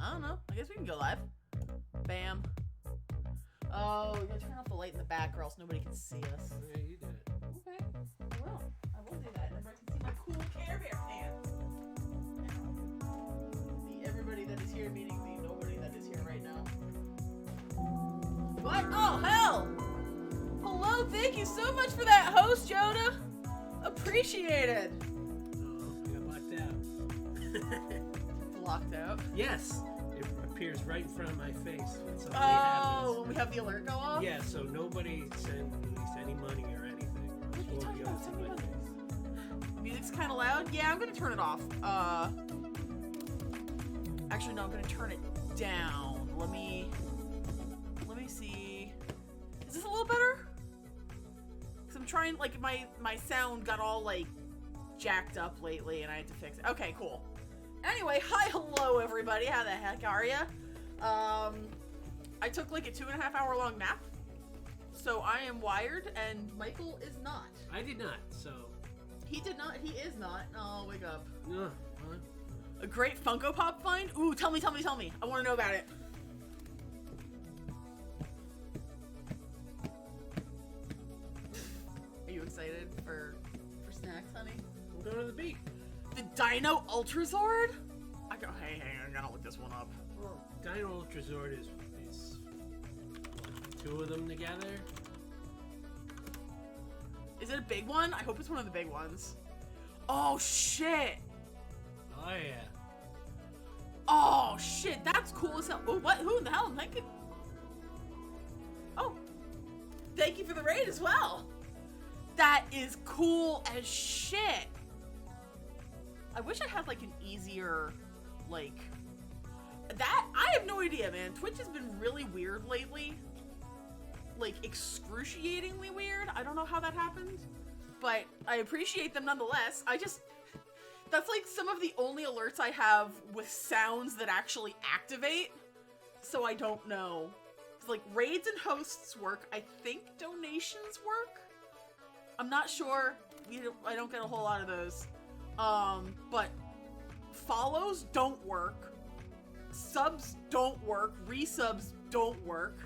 I don't know. I guess we can go live. Bam. Oh, we gotta turn off the light in the back or else nobody can see us. Yeah, you did it. Okay. I will. I will do that. Everybody can see my cool Care Bear pants. The everybody that is here meeting the nobody that is here right now. What? Oh, hell! Hello, thank you so much for that host, Yoda. Appreciated. Oh, I got blacked out. Blocked out. Yes, it appears right in front of my face when something happens. When we have the alert go off? Yeah, so nobody send release any money or anything. What are you We'll talking be about? able to Sending my money? face. Music's kind of loud. Yeah, I'm gonna turn it off. Actually, no, I'm gonna turn it down. Let me see. Is this a little better? Cause I'm trying, like, my sound got all like jacked up lately, and I had to fix it. Okay, cool. Anyway, hi, hello, everybody. How the heck are ya? I took like a 2.5 hour long nap, so I am wired, and Michael is not. I did not, so. He did not. He is not. Oh, wake up. What? A great Funko Pop find? Ooh, tell me. I want to know about it. Are you excited for snacks, honey? I'm going to the beach. The Dino Ultrazord? I gotta look this one up. Well, Dino Ultrazord is what, 2 of them together? Is it a big one? I hope it's one of the big ones. Oh, shit. Oh, yeah. Oh, shit. That's cool as hell. Oh, what? Who in the hell? Thank you. Oh. Thank you for the raid as well. That is cool as shit. I wish I had, like, an easier, like... That... I have no idea, man. Twitch has been really weird lately. Like, excruciatingly weird. I don't know how that happened. But I appreciate them nonetheless. That's like some of the only alerts I have with sounds that actually activate. So I don't know. Like, raids and hosts work. I think donations work. I'm not sure. I don't get a whole lot of those. But follows don't work. Subs don't work. Resubs don't work.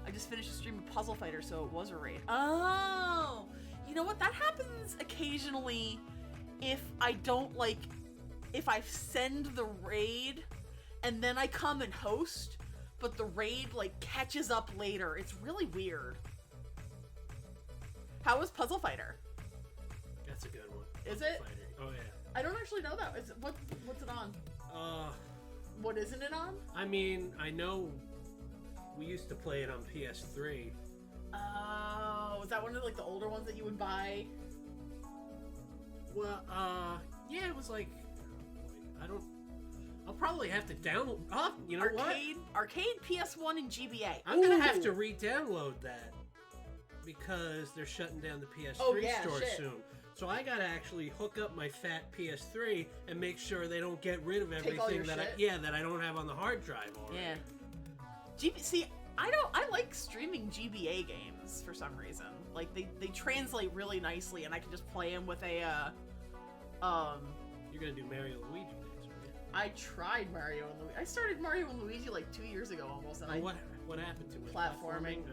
I just finished a stream of Puzzle Fighter, so it was a raid. Oh! You know what? That happens occasionally if I don't, like, if I send the raid and then I come and host, but the raid, like, catches up later. It's really weird. How was Puzzle Fighter? That's a good one. Is Puzzle it? Fighter. Oh, yeah. I don't actually know that. What's it on? What isn't it on? I mean, I know we used to play it on PS3. Oh, was that one of, like, the older ones that you would buy? Well, yeah, it was like, I'll probably have to download, you know Arcade, PS1, and GBA. I'm gonna have to re-download that, because they're shutting down the PS3 store soon. So I gotta actually hook up my fat PS3 and make sure they don't get rid of everything that I don't have on the hard drive already. Yeah. See, I like streaming GBA games for some reason. Like, they translate really nicely, and I can just play them with a You're gonna do Mario and Luigi next, right? I tried Mario and Luigi. I started Mario and Luigi like 2 years ago almost, and what happened to it? Platforming.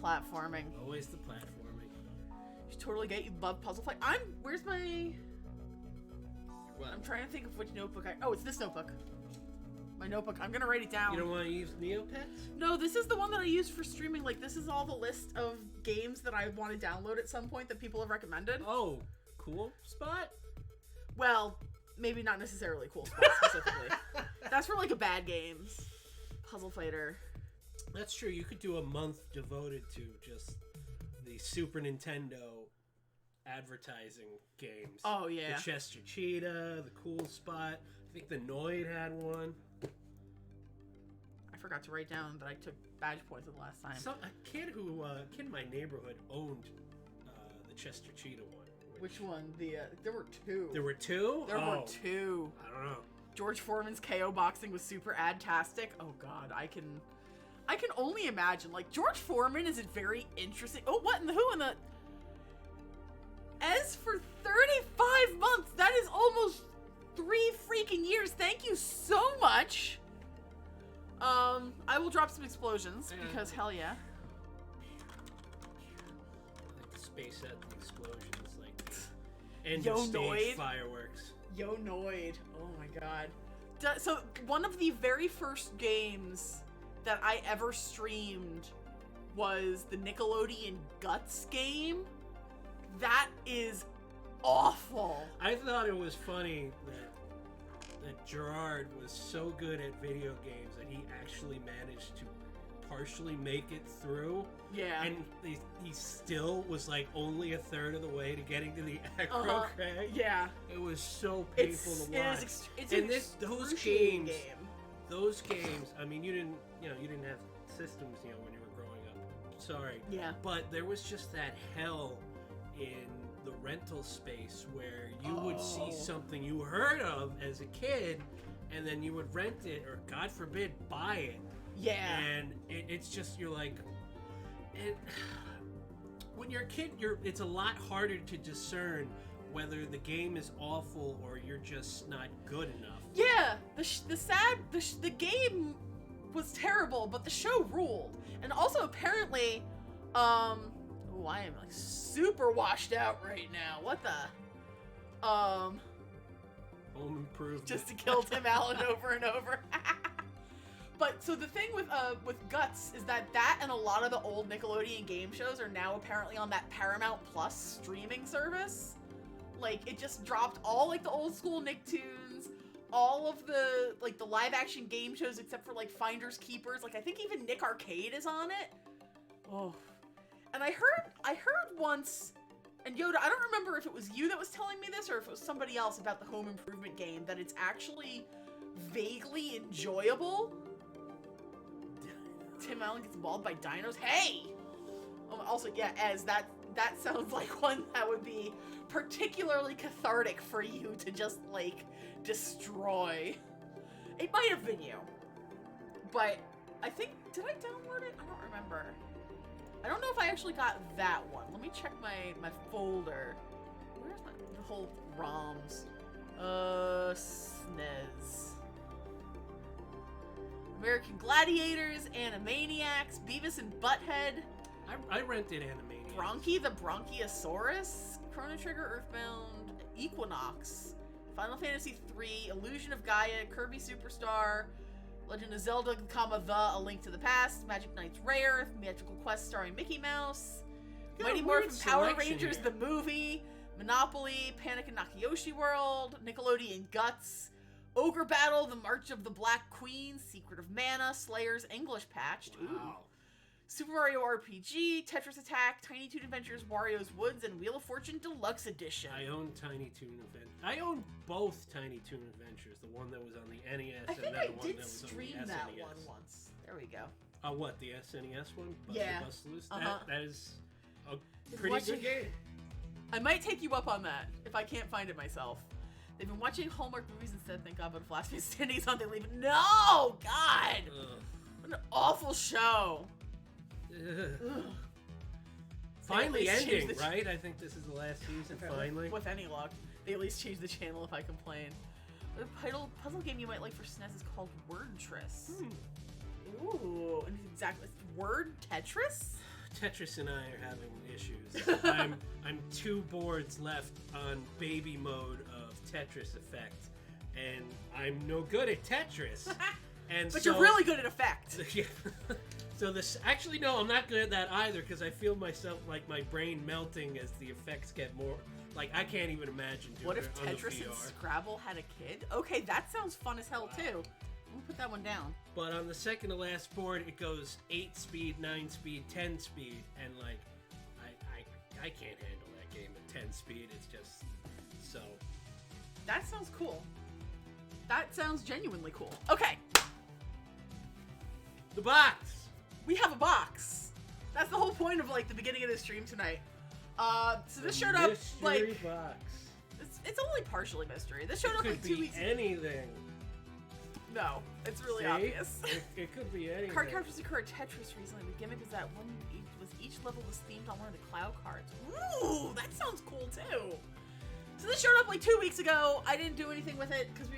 Platforming. Always the platforming. You totally get. You love Puzzle Fight. Where's my? What? I'm trying to think of which notebook oh, it's this notebook. My notebook. I'm gonna write it down. You don't want to use Neopets? No, this is the one that I use for streaming. Like, this is all the list of games that I want to download at some point that people have recommended. Oh, cool spot? Well, maybe not necessarily cool spot specifically. That's for, like, a bad games. Puzzle Fighter. That's true. You could do a month devoted to just the Super Nintendo advertising games. Oh, yeah. The Chester Cheetah, the Cool Spot. I think the Noid had one. I forgot to write down that I took badge points the last time. A kid in my neighborhood owned the Chester Cheetah one. Which one? There were 2. There were 2? There were 2. I don't know. George Foreman's KO boxing was super ad-tastic. Oh god, I can only imagine. Like, George Foreman is a very interesting. Oh, what in the who in the? As for 35 months, that is almost 3 freaking years. Thank you so much I will drop some explosions because hell yeah. I like to space out the explosions, like end of stage fireworks. Yo Noid. Oh my god. So one of the very first games that I ever streamed was the Nickelodeon Guts game. That is awful. I thought it was funny that Gerard was so good at video games that he actually managed to partially make it through. Yeah. And he still was like only a third of the way to getting to the aggro crag. Yeah. It was so painful to watch. It's an excruciating game. Those games, I mean, you didn't have systems, when you were growing up. Sorry. Yeah. But there was just that hell in the rental space where you would see something you heard of as a kid, and then you would rent it, or God forbid, buy it. Yeah. And it's just, you're like, when you're a kid, it's a lot harder to discern whether the game is awful or you're just not good enough. Yeah, the game was terrible, but the show ruled. And also apparently, I am like super washed out right now. What the? Home Improvement. Just to kill Tim Allen over and over. But so the thing with Guts is that and a lot of the old Nickelodeon game shows are now apparently on that Paramount Plus streaming service. Like, it just dropped all like the old school Nicktoons, all of the like the live action game shows except for like Finders Keepers. Like, I think even Nick Arcade is on it. Oh. And I heard once, and Yoda, I don't remember if it was you that was telling me this or if it was somebody else about the Home Improvement game, that it's actually vaguely enjoyable. Tim Allen gets mauled by dinos. Hey! Also, yeah, Ez, that sounds like one that would be particularly cathartic for you to just, like, destroy. It might have been you. But I think, did I download it? I don't remember. I don't know if I actually got that one. Let me check my folder. Where's the whole ROMs? SNES. American Gladiators, Animaniacs, Beavis and Butthead. I rented Animaniacs. Bronchi the Bronchiosaurus, Chrono Trigger, Earthbound, Equinox, Final Fantasy III, Illusion of Gaia, Kirby Superstar, Legend of Zelda, A Link to the Past, Magic Knights Rare, Magical Quest starring Mickey Mouse, Mighty Morphin Power Rangers the movie, Monopoly, Panic in Nakayoshi World, Nickelodeon Guts, Ogre Battle, The March of the Black Queen, Secret of Mana, Slayers English Patched, wow. Super Mario RPG, Tetris Attack, Tiny Toon Adventures, Wario's Woods, and Wheel of Fortune Deluxe Edition. I own Tiny Toon Adventures. I own both Tiny Toon Adventures, the one that was on the NES and then the one that was on the SNES. I think I did stream that one once. There we go. What, the SNES one? Yeah. Bust Loose? That is a pretty good game. I might take you up on that if I can't find it myself. They've been watching Hallmark movies instead, thank God, but if Last Man Standing is on, they leave it. No! God! What an awful show. Finally ending, right? I think this is the last season, finally. With any luck. They at least change the channel if I complain. The puzzle game you might like for SNES is called Wordtris. Ooh, and exactly. Word Tetris? Tetris and I are having issues. I'm 2 boards left on baby mode of Tetris Effect, and I'm no good at Tetris. But you're really good at Effect. Yeah. So this, actually no, I'm not good at that either, because I feel myself, like, my brain melting as the effects get more, like, I can't even imagine doing it. What if Tetris and Scrabble had a kid? Okay, that sounds fun as hell too. I'm gonna put that one down. But on the second to last board, it goes 8 speed, 9 speed, 10 speed, and like, I can't handle that game at 10 speed. It's just so. That sounds cool. That sounds genuinely cool. Okay. The box. We have a box. That's the whole point of like the beginning of the stream tonight. So this showed up like box. It's only partially mystery. This showed up like 2 weeks ago. Anything. No, it's really obvious. It could be anything. Card characters occur at Tetris recently. The gimmick is that each level was themed on one of the cloud cards. Ooh, that sounds cool too. So this showed up like 2 weeks ago. I didn't do anything with it because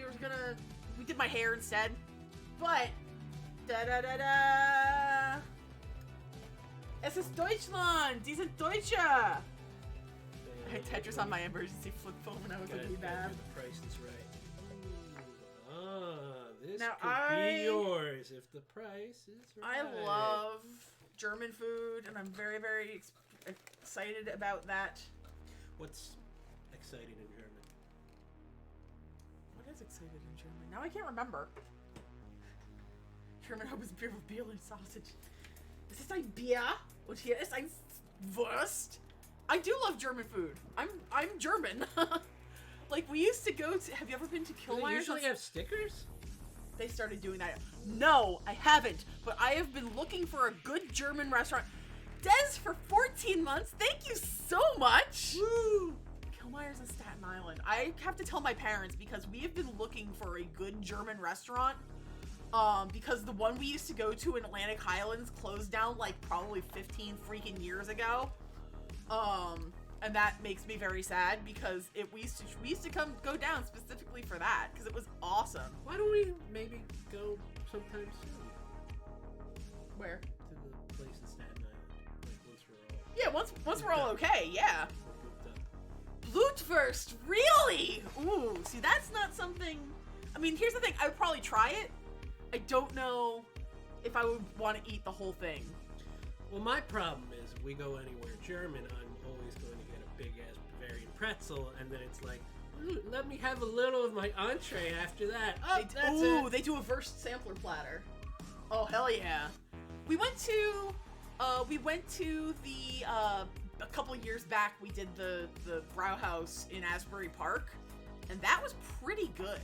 we did my hair instead. But Da da da da. Es ist Deutschland. Die sind Deutsche. I had Tetris on my emergency flip phone when I was really bad. The price is right. This now could be yours if the price is right. I love German food, and I'm very, very excited about that. What's exciting in German? What is excited in German? Now I can't remember. German habe Bier with Bier and sausage. Is this ein Bier? Und hier ist ein Wurst. I do love German food. I'm German. Like, we used to go to... Have you ever been to Kilmeyer's? Do they usually have stickers? They started doing that. No, I haven't. But I have been looking for a good German restaurant. Des, for 14 months. Thank you so much. Woo! Kilmeyer's in Staten Island. I have to tell my parents because we have been looking for a good German restaurant. Because the one we used to go to in Atlantic Highlands closed down like probably 15 freaking years ago. And that makes me very sad because we used to go down specifically for that because it was awesome. Why don't we maybe go sometime soon? Where? To the place in Staten Island. Like once we're all. Yeah, once we're all okay. Yeah. Blutwurst, really? Ooh, see, that's not something. I mean, here's the thing. I would probably try it. I don't know if I would want to eat the whole thing. Well, my problem is if we go anywhere German, I'm always going to get a big-ass Bavarian pretzel, and then it's like, let me have a little of my entree after that. Oh, they do a Wurst sampler platter. Oh, hell yeah. We went to the, a couple of years back, we did the Brauhaus in Asbury Park, and that was pretty good.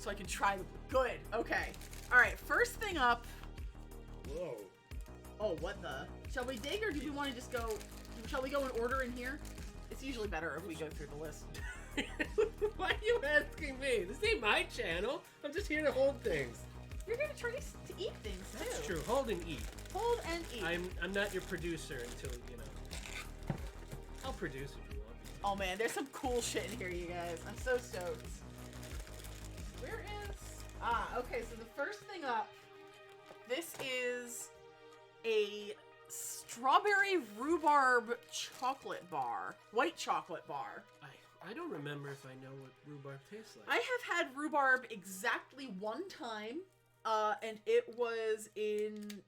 So I can try the... Good. Okay. Alright, first thing up... Whoa. Oh, what the... Shall we dig, or do we want to just go... Shall we go in order in here? It's usually better if we go through the list. Why are you asking me? This ain't my channel. I'm just here to hold things. You're gonna try to eat things, too. That's true. Hold and eat. Hold and eat. I'm not your producer until, you know... I'll produce if you want. Oh, man. There's some cool shit in here, you guys. I'm so stoked. Where is... okay, so the first thing up, this is a strawberry rhubarb chocolate bar. White chocolate bar. I don't remember if I know what rhubarb tastes like. I have had rhubarb exactly one time, and it was in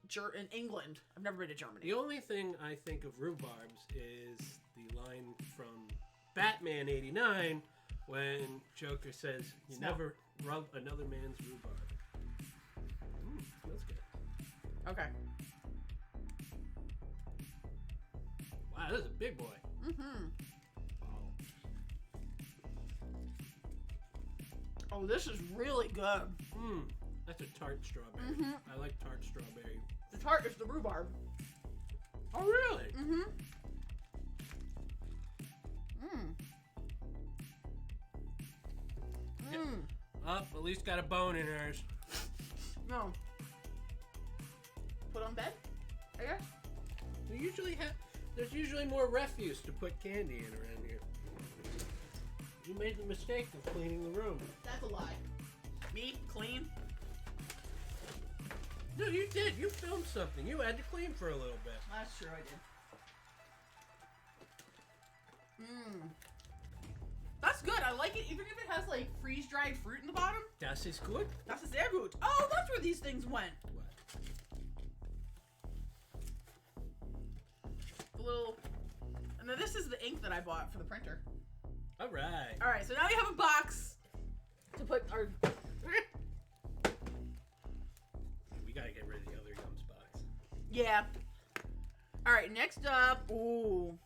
England. I've never been to Germany. The only thing I think of rhubarbs is the line from Batman '89 when Joker says, "You never rub another man's rhubarb." That's good. Okay. Wow, this is a big boy. Mm-hmm. Oh, this is really good. That's a tart strawberry. Mm-hmm. I like tart strawberry. The tart is the rhubarb. Oh, really? Mm-hmm. Up, at least got a bone in hers. No. Put on bed, I guess. There's usually more refuse to put candy in around here. You made the mistake of cleaning the room. That's a lie. Me? Clean? No, you did. You filmed something. You had to clean for a little bit. That's true, I did. That's good. I like it, even if it has like freeze-dried fruit in the bottom. Das ist gut. Das ist sehr gut. Oh, that's where these things went. What? The little... And then this is the ink that I bought for the printer. All right. All right, so now we have a box to put our... We gotta get rid of the other Yums box. Yeah. All right, next up... Ooh.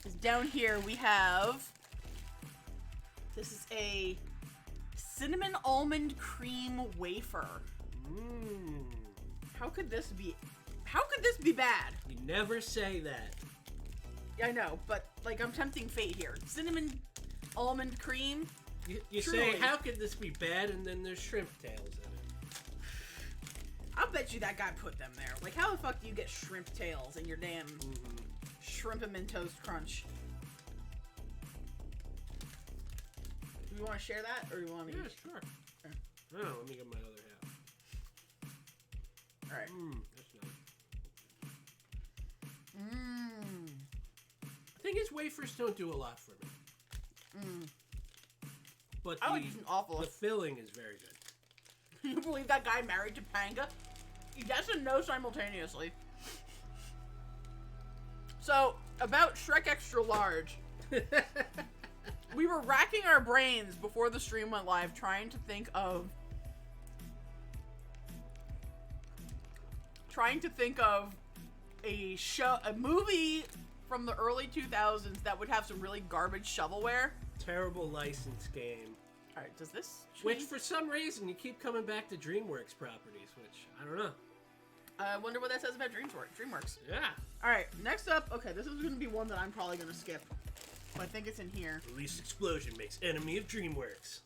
Is down here we have... This is a cinnamon almond cream wafer. How could this be... How could this be bad? You never say that. I know, but like I'm tempting fate here. Cinnamon almond cream. You say, how could this be bad? And then there's shrimp tails in it. I'll bet you that guy put them there. Like, how the fuck do you get shrimp tails in your damn shrimp and toast crunch? Do we want to share that, or do you want me? Yeah, sure. Okay. Oh, let me get my other half. All right. That's nice. The thing is, wafers don't do a lot for me. But the filling is very good. Can you believe that guy married Topanga? Yes and no simultaneously. So, about Shrek Extra Large. We were racking our brains before the stream went live trying to think of a movie from the early 2000s that would have some really garbage shovelware. Terrible license game. Alright, does this change? Which, for some reason, you keep coming back to DreamWorks properties, which, I don't know. I wonder what that says about DreamWorks. Yeah. Alright, next up, okay, this is going to be one that I'm probably going to skip. But I think it's in here. Least explosion makes enemy of DreamWorks.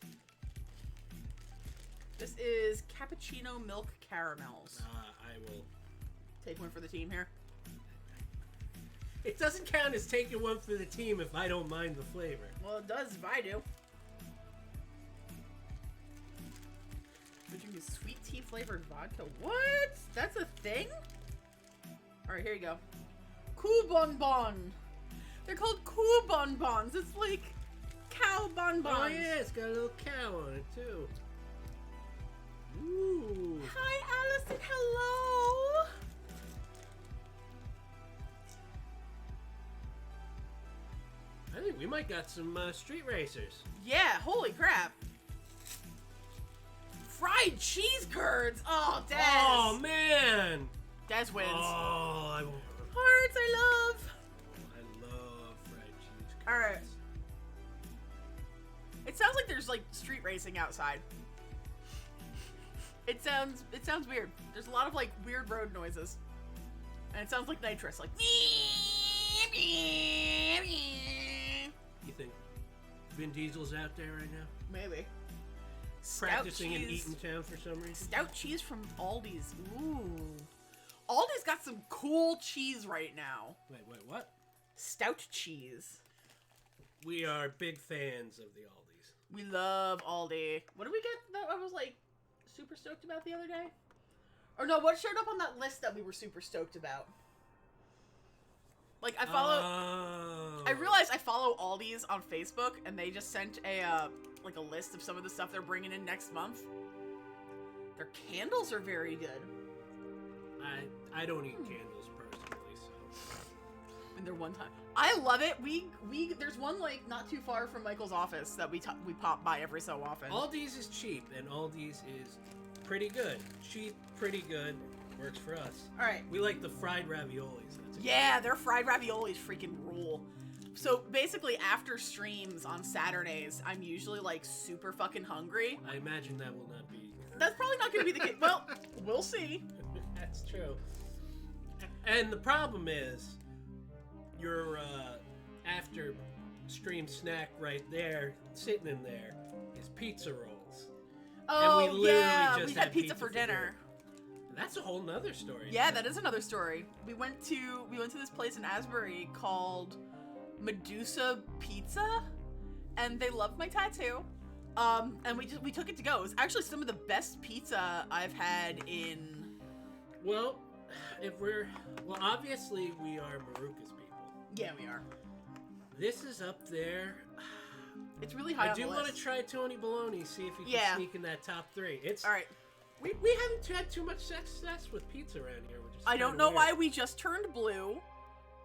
This is Cappuccino Milk Caramels. I will take one for the team here. It doesn't count as taking one for the team if I don't mind the flavor. Well, it does if I do. We're drinking sweet tea flavored vodka. What? That's a thing? Alright, here you go. Cool bonbon. They're called cool bonbons. It's like cow bonbons. Oh yeah, it's got a little cow on it too. Ooh. Hi, Allison. Hello. I think we might got some street racers. Yeah, holy crap. Fried cheese curds. Oh, Des. Oh, man. Des wins. Oh, I won't. Hearts, I love fried cheese curds. All right. It sounds like there's like street racing outside. It sounds weird. There's a lot of like weird road noises. And it sounds like nitrous, like You think Vin Diesel's out there right now? Maybe. Practicing in Eatontown for some reason? Stout cheese from Aldi's. Ooh. Aldi's got some cool cheese right now. Wait, what? Stout cheese. We are big fans of the Aldi's. We love Aldi. What did we get that I was like super stoked about the other day? Or no, what showed up on that list that we were super stoked about? Like I follow I realized I follow Aldi's on Facebook and they just sent a like a list of some of the stuff they're bringing in next month. Their candles are very good. I don't eat candles personally, so. And they're one time. I love it. We there's one like not too far from Michael's office that we pop by every so often. Aldi's is cheap and Aldi's is pretty good. Cheap, pretty good. Works for us. All right. We like the fried raviolis. Yeah, their fried raviolis freaking rule. So basically, after streams on Saturdays, I'm usually like super fucking hungry. I imagine that will not be. That's probably not going to be the case. Well, we'll see. That's true. And the problem is, your after stream snack right there, sitting in there, is pizza rolls. Oh, and we literally yeah, just we had pizza for dinner. That's a whole nother story. Yeah, that is another story. We went to this place in Asbury called Medusa Pizza, and they loved my tattoo. And we took it to go. It was actually some of the best pizza I've had in. Well, obviously we are Maruka's people. Yeah, we are. This is up there. It's really high on the list. I do want to try Tony Baloney, see if he can sneak in that top 3. It's all right. We haven't had too much success with pizza around here, which is I don't know why we just turned blue,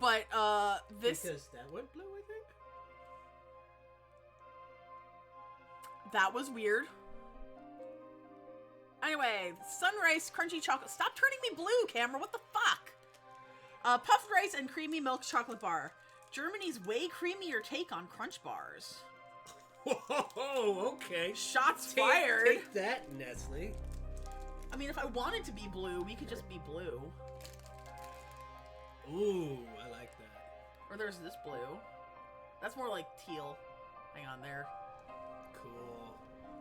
but this because that went blue, I think. That was weird. Anyway, sunrise crunchy chocolate. Stop turning me blue, camera. What the fuck? Puffed rice and creamy milk chocolate bar. Germany's way creamier take on crunch bars. Whoa, okay. Shots fired. Take that, Nestle. I mean, if I wanted to be blue, we could just be blue. Ooh, I like that. Or there's this blue. That's more like teal. Hang on there. Cool.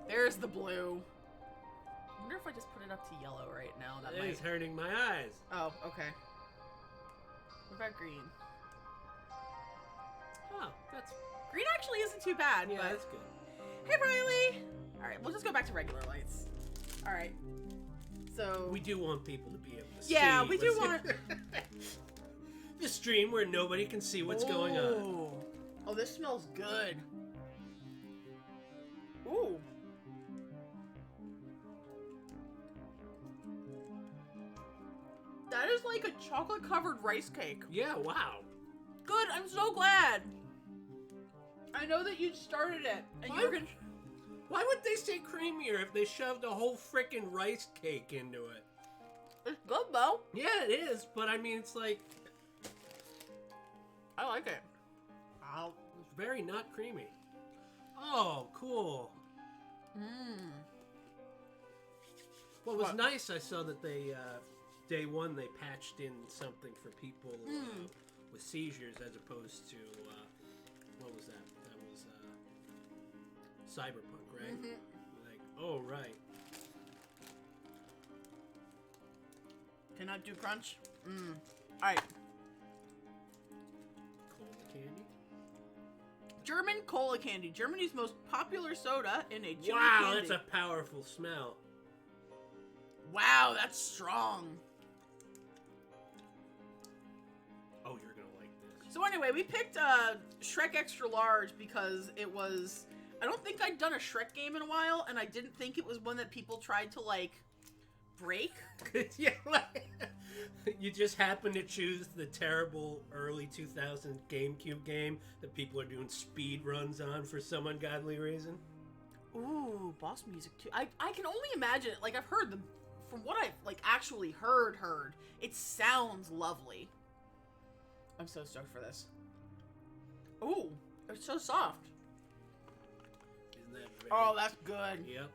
There's the blue. I wonder if I just put it up to yellow right now. That is hurting my eyes. Oh, okay. What about green? Oh, that's... Green actually isn't too bad. Yeah, but... that's good. Hey, Riley! Alright, we'll just go back to regular lights. All right. So we do want people to be able to see. Yeah, we do want the stream where nobody can see what's going on. Oh, this smells good. Ooh. That is like a chocolate-covered rice cake. Yeah, wow. Good, I'm so glad. I know that you started it, and you were gonna... Why would they say creamier if they shoved a whole frickin' rice cake into it? It's good, though. Yeah, it is, but I mean, it's like... I like it. It's very not creamy. Oh, cool. What was nice, I saw that they, day one, they patched in something for people with seizures as opposed to, what was that? That was, Cyberpunk, right? Like, oh, right. Cannot do crunch? Alright. Cola candy? German cola candy. Germany's most popular soda in a chewy Wow, candy. that's a powerful smell. Wow, that's strong. Oh, you're gonna like this. So anyway, we picked Shrek Extra Large because it was... I don't think I'd done a Shrek game in a while, and I didn't think it was one that people tried to, like, break. Yeah, like, you just happen to choose the terrible early 2000 GameCube game that people are doing speed runs on for some ungodly reason. Ooh, boss music too. I can only imagine it. Like, I've heard them... From what I've, like, actually heard, it sounds lovely. I'm so stoked for this. Ooh, it's so soft. Isn't that very... Oh, that's good. Yep.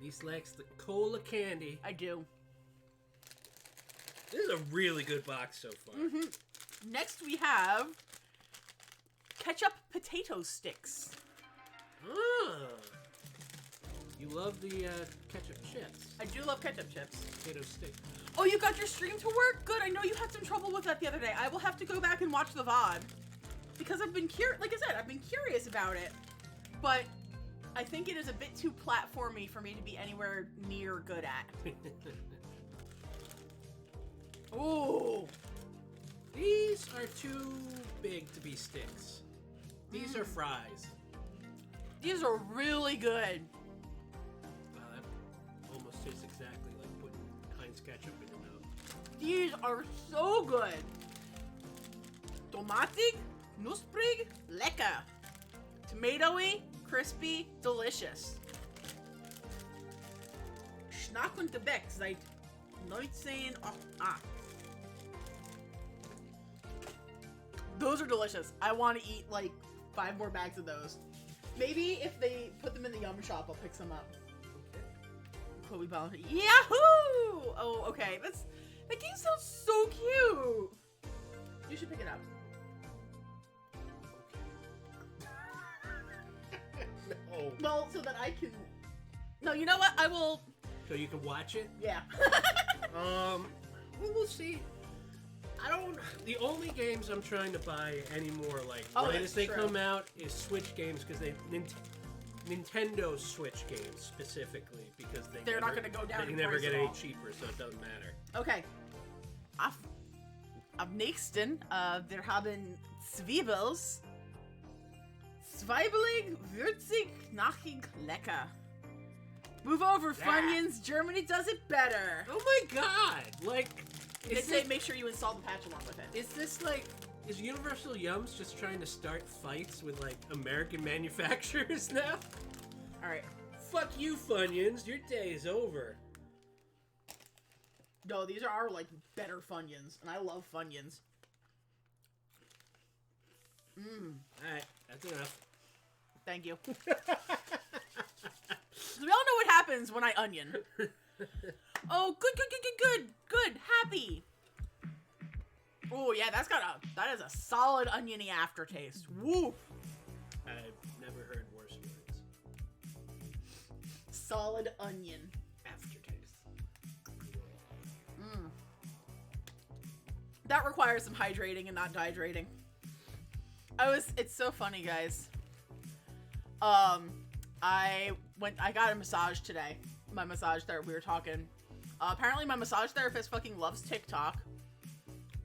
Lisa likes the cola candy. I do. This is a really good box so far. Next we have ketchup potato sticks. Ah. You love the ketchup chips. I do love ketchup chips. Potato stick. Oh, you got your stream to work? Good. I know you had some trouble with that the other day. I will have to go back and watch the VOD. Because I've been like I said, I've been curious about it. But I think it is a bit too platformy for me to be anywhere near good at. Ooh. These are too big to be sticks. These are fries. These are really good. Wow, that almost tastes exactly like putting Heinz ketchup in your mouth. These are so good. Tomatig, nussbrig, lecker. Tomatoey, crispy, delicious. Schnack und Gebäck seit 1988. Those are delicious. I want to eat like 5 more bags of those. Maybe if they put them in the Yum Shop, I'll pick some up. Chloe Bell. Yahoo! Oh, okay. That game sounds so cute. You should pick it up. No. Well, so that I can... No, you know what? I will... So you can watch it? Yeah. We'll see. The only games I'm trying to buy anymore, like, right as they come out, is Switch games, because Nintendo Switch games, specifically, because they're not going to go down in They never price get at any all. cheaper, so it doesn't matter. Okay. Ab nächsten, wir haben Zwiebels. Zwiebelig, würzig, knackig, lecker. Move over, Funyuns. Germany does it better. Oh my god! Like, They say make sure you install the patch along with it. Is this like... Is Universal Yums just trying to start fights with, like, American manufacturers now? Alright. Fuck you, Funyuns. Your day is over. No, these are our, like, better Funyuns. And I love Funyuns. Alright, that's enough. Thank you. So we all know what happens when I onion. Oh, good. Happy. Oh, yeah, that is a solid oniony aftertaste. Woo. I've never heard worse words. Solid onion. Aftertaste. That requires some hydrating and not dehydrating. It's so funny, guys. I got a massage today. My massage therapist, we were talking. Apparently my massage therapist fucking loves TikTok.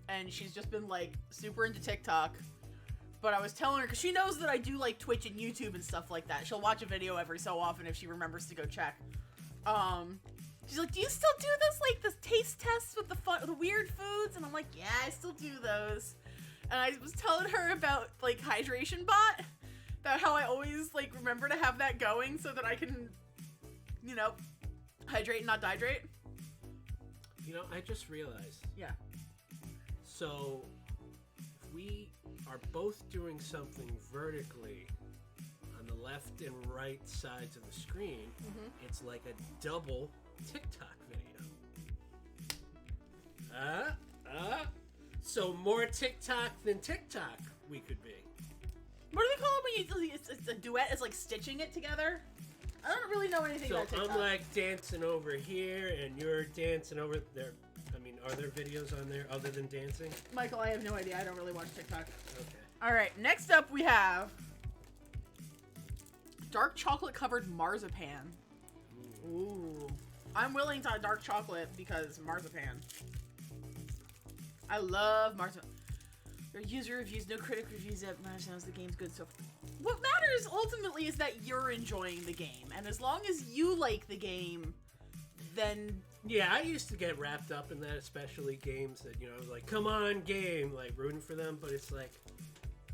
And she's just been, like, super into TikTok. But I was telling her, because she knows that I do, like, Twitch and YouTube and stuff like that. She'll watch a video every so often if she remembers to go check. She's like, do you still do this, like, this taste tests with the weird foods? And I'm like, yeah, I still do those. And I was telling her about, like, Hydration Bot. About how I always, like, remember to have that going so that I can, you know, hydrate and not dehydrate. You know, I just realized. Yeah. So, if we are both doing something vertically on the left and right sides of the screen, it's like a double TikTok video. So more TikTok than TikTok we could be. What do they call it when it's a duet? It's like stitching it together? I don't really know anything about TikTok. So I'm like dancing over here and you're dancing over there. I mean, are there videos on there other than dancing? Michael, I have no idea. I don't really watch TikTok. Okay. Alright, next up we have dark chocolate covered marzipan. Ooh. I'm willing to have dark chocolate because marzipan. I love marzipan. Your user reviews, no critic reviews yet. Sounds the game's good so far. What matters ultimately is that you're enjoying the game. And as long as you like the game, then... Yeah, I used to get wrapped up in that, especially games that, you know, I was like, come on, game, like, rooting for them. But it's like,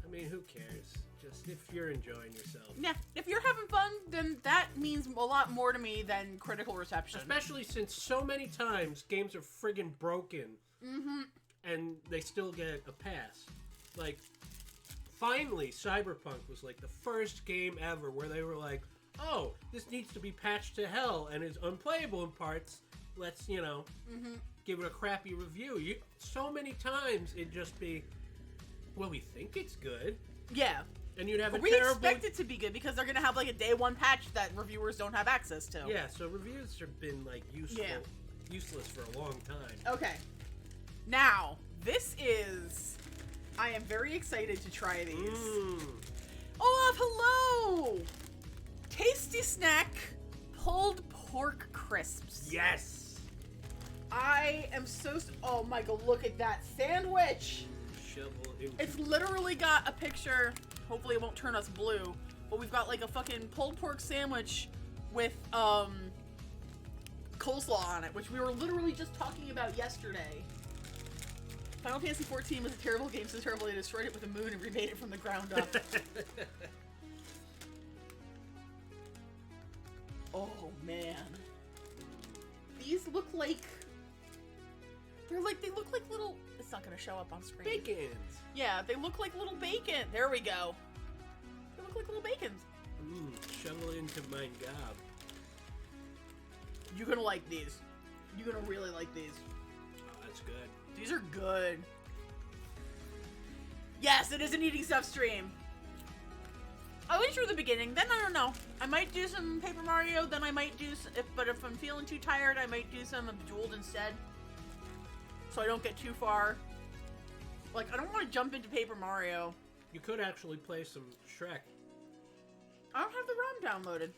I mean, who cares? Just if you're enjoying yourself. Yeah, if you're having fun, then that means a lot more to me than critical reception. Especially since so many times games are friggin' broken. And they still get a pass. Like, finally, Cyberpunk was like the first game ever where they were like, oh, this needs to be patched to hell and is unplayable in parts. Let's, you know, give it a crappy review. So many times it'd just be, well, we think it's good. Yeah. And you'd have but a we terrible... expect it to be good because they're going to have, like, a day one patch that reviewers don't have access to. Yeah, so reviews have been, like, useless for a long time. Okay. Now, this is... I am very excited to try these. Olaf, hello! Tasty Snack pulled pork crisps. Yes! I am so... Oh, Michael, look at that sandwich! It's literally got a picture... Hopefully it won't turn us blue. But we've got, like, a fucking pulled pork sandwich with, coleslaw on it, which we were literally just talking about yesterday. Final Fantasy XIV was a terrible game, so terrible they destroyed it with a moon and remade it from the ground up. Oh, man. These look like... they look like little... It's not gonna show up on screen. Bacons! Yeah, they look like little bacon. There we go. They look like little bacons. Shovel into my gob. You're gonna like these. You're gonna really like these. Oh, that's good. These are good. Yes, it is an eating stuff stream. At least through the beginning. Then I don't know. I might do some Paper Mario. Then I might do. But if I'm feeling too tired, I might do some Bejeweled instead. So I don't get too far. Like, I don't want to jump into Paper Mario. You could actually play some Shrek. I don't have the ROM downloaded.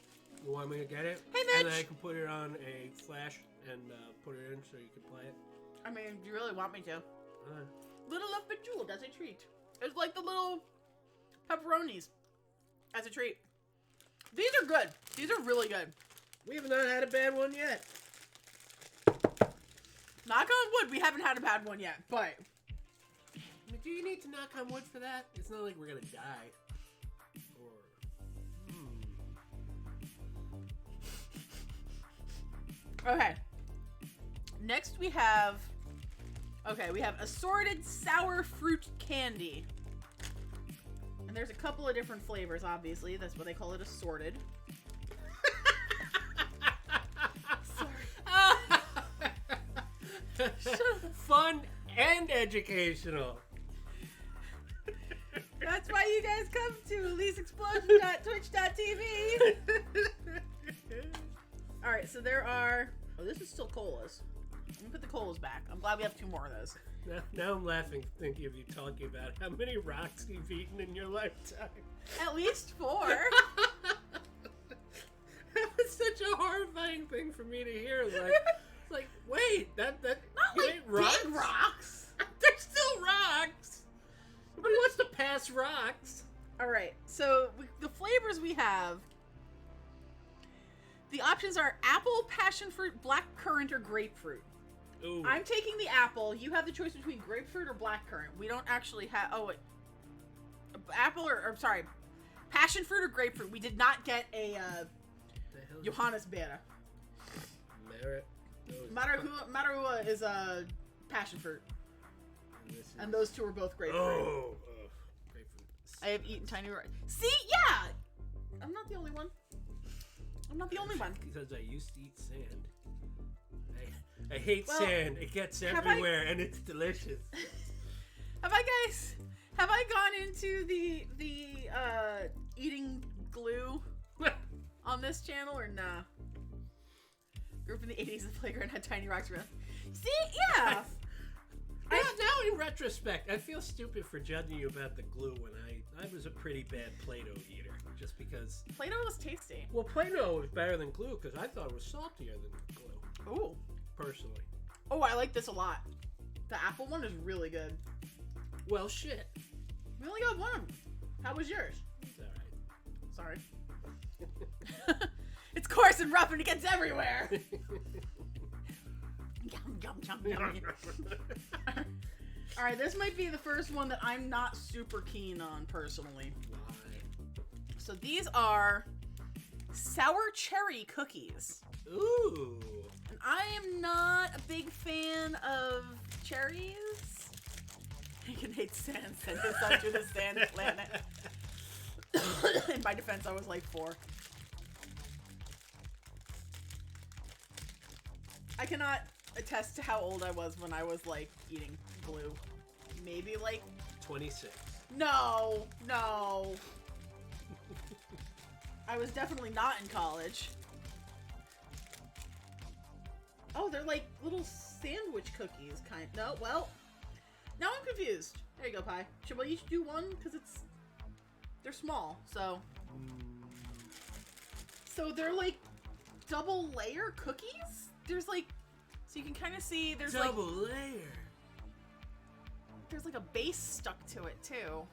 You want me to get it? Hey, Mitch! And then I can put it on a flash and put it in so you can play it. I mean, do you really want me to? Little Love Bejeweled as a treat. It's like the little pepperonis as a treat. These are good. These are really good. We have not had a bad one yet. Knock on wood, we haven't had a bad one yet, but... Do you need to knock on wood for that? It's not like we're gonna die. Or... Okay. Next we have... Okay, we have Assorted Sour Fruit Candy. And there's a couple of different flavors, obviously. That's what they call it, assorted. Fun and educational. That's why you guys come to EliseExplosion.twitch.tv. Alright, so there are... Oh, this is still colas. Let me put the colas back. I'm glad we have 2 more of those. Now I'm laughing thinking of you talking about how many rocks you've eaten in your lifetime. At least 4. terrifying thing for me to hear. Like, wait, that Not you like ate rocks? big rocks. They're still rocks. Nobody wants to pass rocks. All right, so the flavors we have. The options are apple, passion fruit, black currant, or grapefruit. Ooh. I'm taking the apple. You have the choice between grapefruit or black currant. We don't actually have. Oh, wait. Apple or sorry, passion fruit or grapefruit. We did not get a Johannisbeere. Merit. Marahua is a passion fruit. And those two are both grapefruit. Oh, grapefruit. I have eaten tiny rice. See, yeah! I'm not the only one. I'm not the only one. Because I used to eat sand. I hate sand. It gets everywhere, and it's delicious. Have I gone into the eating glue on this channel or nah? Grew up in the 80s and playground had tiny rocks around. See, yeah. Now in retrospect, I feel stupid for judging you about the glue when I was a pretty bad Play-Doh eater. Just because... Play-Doh was tasty. Well, Play-Doh was better than glue because I thought it was saltier than glue. Ooh. Personally. Oh, I like this a lot. The apple one is really good. Well, shit. We only got one. How was yours? It's alright. Sorry. It's coarse and rough and it gets everywhere. Yum, yum, yum, yum. Alright, this might be the first one that I'm not super keen on personally. Why? So these are sour cherry cookies. Ooh. And I am not a big fan of cherries. You can hate sand, send this out to the sand planet. In my defense, I was like 4. I cannot attest to how old I was when I was like eating glue. Maybe like 26. No. I was definitely not in college. Oh, they're like little sandwich cookies, kind. No, well, now I'm confused. There you go, Pie. Should we each do one? Because they're small, so. So they're like double layer cookies? There's like, so you can kind of see there's double layer. There's like a base stuck to it too.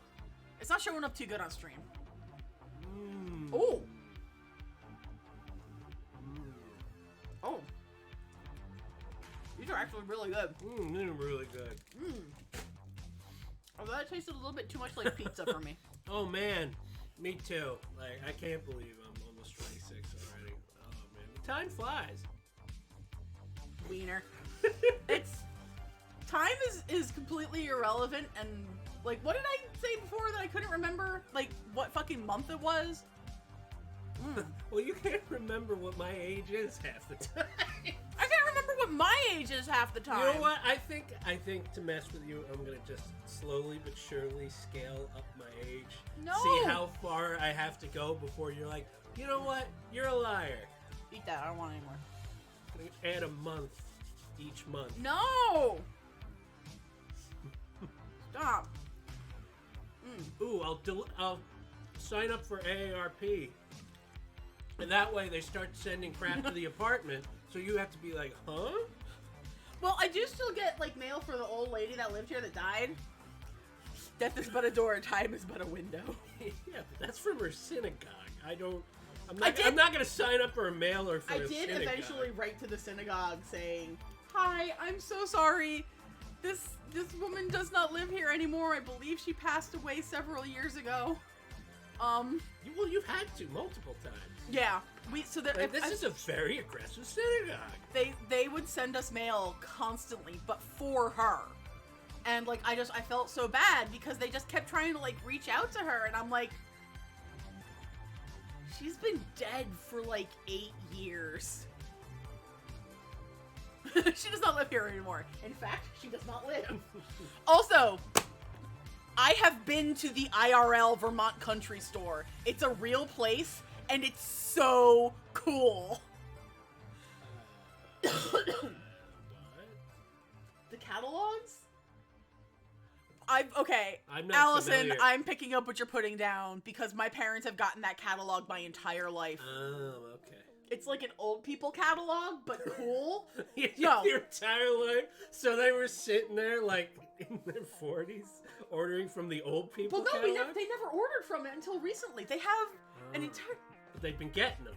It's not showing up too good on stream. Oh. Oh. These are actually really good. They're really good. Although that tasted a little bit too much like pizza for me. Oh man, me too. Like I can't believe I'm almost 26 already. Oh man, the time flies. Wiener. Time is completely irrelevant, and like, what did I say before that I couldn't remember? Like, what fucking month it was? Well, you can't remember what my age is half the time. I can't remember what my age is half the time. You know what? I think to mess with you, I'm gonna just slowly but surely scale up my age. No. See how far I have to go before you're like, you know what? You're a liar. Eat that. I don't want any more. I'm gonna add a month each month. No. Stop. Ooh, I'll sign up for AARP. And that way they start sending crap to the apartment, so you have to be like, huh? Well, I do still get, like, mail for the old lady that lived here that died. Death is but a door, time is but a window. Yeah, but that's from her synagogue. I'm not going to sign up for a mailer for a synagogue. I did eventually write to the synagogue saying, "Hi, I'm so sorry. This woman does not live here anymore. I believe she passed away several years ago." Well, you've had to multiple times. Yeah, this is a very aggressive synagogue. They would send us mail constantly, but for her, and like I felt so bad because they just kept trying to like reach out to her, and I'm like, she's been dead for like 8 years. She does not live here anymore. In fact, she does not live. Also, I have been to the IRL Vermont Country Store. It's a real place, and it's so cool. What? The catalogs? I'm not Allison, familiar. I'm picking up what you're putting down because my parents have gotten that catalog my entire life. Oh, okay. it's like an old people catalog, but cool. No. Their entire life. So they were sitting there like in their 40s ordering from the old people catalog? They never ordered from it until recently. They have an entire... But they've been getting them.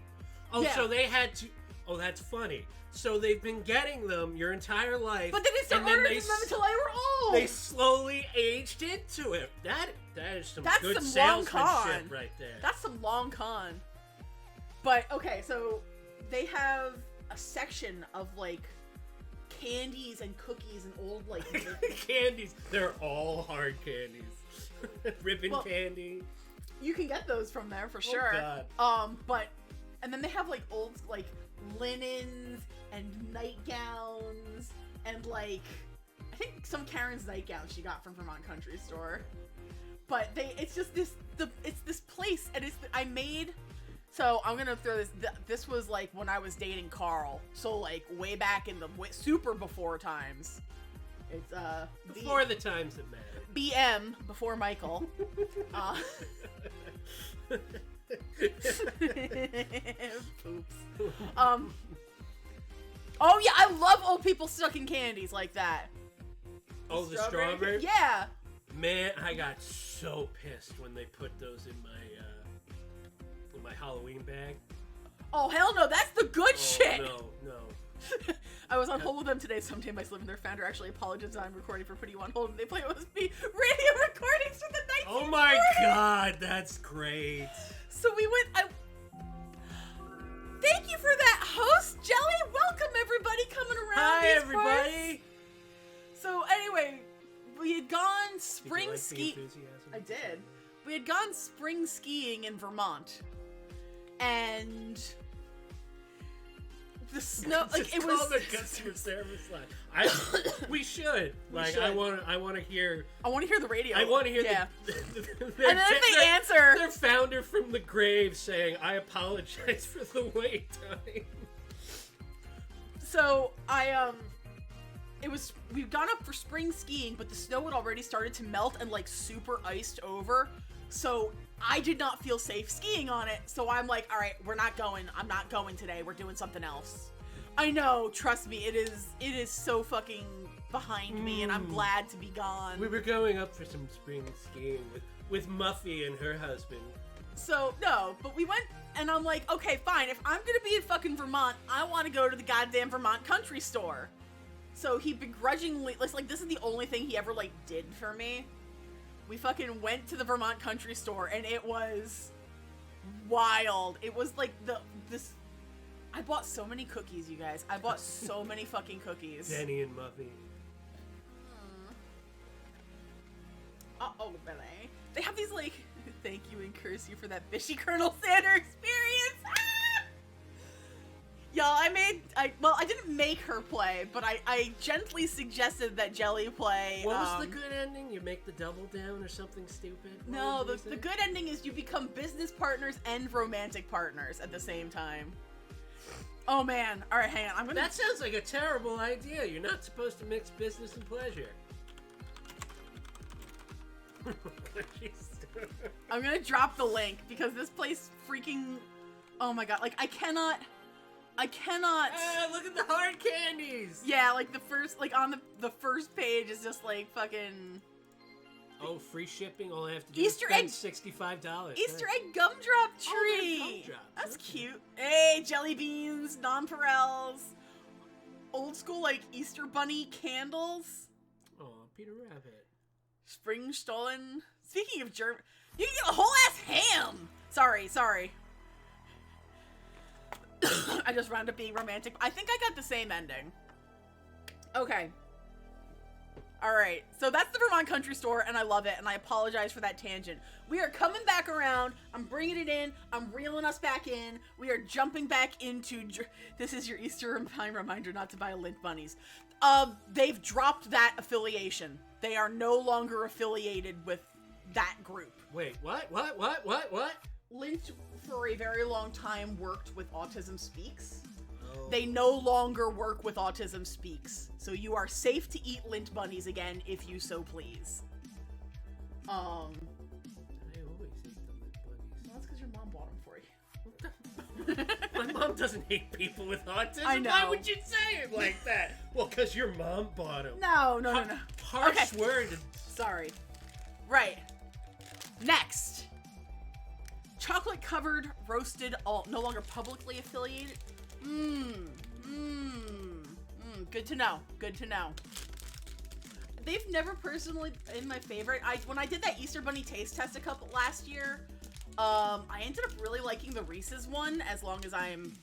Oh, yeah. So they had to... Oh, that's funny. So they've been getting them your entire life. But they didn't start ordering from them until they were old. They slowly aged into it. That is some good salesmanship right there. That's some long con. But, okay, so they have a section of, like, candies and cookies and old, like... Candies. They're all hard candies. Ribbon candy. You can get those from there for sure. God. And then they have, like, old, like, linens and nightgowns and, like... I think some Karen's nightgown she got from Vermont Country Store. But it's just this place, and I made... So, I'm gonna throw this... This was, like, when I was dating Carl. So, like, way back in the super before times. It's, Before the times that matter. BM, before Michael. Oops. Oh, yeah, I love old people sucking candies like that. Oh, the strawberry? Yeah. Man, I got so pissed when they put those in my Halloween bag. Oh, hell no, that's the good shit! No. I was on hold with them today. Some Mice Live, and their founder actually apologized. I'm recording for putting you on hold, and they play OSB radio recordings from the 1940s. Oh my god, that's great. So we went... Thank you for that, host Jelly! Welcome, everybody coming around. Hi, everybody! Parts. So anyway, we had gone spring skiing. I did. We had gone spring skiing in Vermont. And the snow, like it was. The customer service line. We should. Like, I want to hear. I want to hear the radio. I want to hear and then if they answer, their founder from the grave saying, "I apologize for the wait time." So we'd gone up for spring skiing, but the snow had already started to melt and like super iced over. So I did not feel safe skiing on it. So I'm like, all right, we're not going. I'm not going today. We're doing something else. I know. Trust me. It is so fucking behind me, and I'm glad to be gone. We were going up for some spring skiing with Muffy and her husband. So, no, but we went, and I'm like, okay, fine. If I'm gonna be in fucking Vermont, I want to go to the goddamn Vermont Country Store. So he begrudgingly, like, this is the only thing he ever, like, did for me. We fucking went to the Vermont Country Store, and it was wild. It was like I bought so many cookies, you guys. I bought so many fucking cookies. Denny and Muffy. Uh-oh, Billy. They have these, like, thank you and curse you for that fishy Colonel Sanders experience. Ah! Y'all, I didn't make her play, but I gently suggested that Jelly play. What was the good ending? You make the double down or something stupid? No, the good ending is you become business partners and romantic partners at the same time. Oh man, alright, hang on, That sounds like a terrible idea. You're not supposed to mix business and pleasure. I'm gonna drop the link, because this place freaking... Oh my god, like, I cannot... Look at the hard candies! Yeah, like the first, like on the first page is just like fucking... Oh, free shipping? All I have to do is spend $65. Easter egg gumdrop tree! Oh, gumdrops. That's cute. Hey, jelly beans, nonpareils, old school like Easter bunny candles. Oh, Peter Rabbit. Spring Stollen. Speaking of German, you can get a whole ass ham! Sorry. I just wound up being romantic. I think I got the same ending. Okay. Alright, so that's the Vermont Country Store, and I love it, and I apologize for that tangent. We are coming back around. I'm bringing it in. I'm reeling us back in. We are jumping back into... This is your Easter time reminder not to buy lint bunnies. They've dropped that affiliation. They are no longer affiliated with that group. Wait, what? Lint, for a very long time, worked with Autism Speaks. Oh. They no longer work with Autism Speaks. So you are safe to eat lint bunnies again, if you so please. I always eat the lint bunnies. Well, that's because your mom bought them for you. My mom doesn't hate people with autism. I know. Why would you say it like that? Well, because your mom bought them. No. Harsh word. Sorry. Right. Next. Chocolate covered roasted no longer publicly affiliated. Good to know. Good to know. They've never personally been my favorite. When I did that Easter Bunny taste test last year, I ended up really liking the Reese's one, as long as I'm,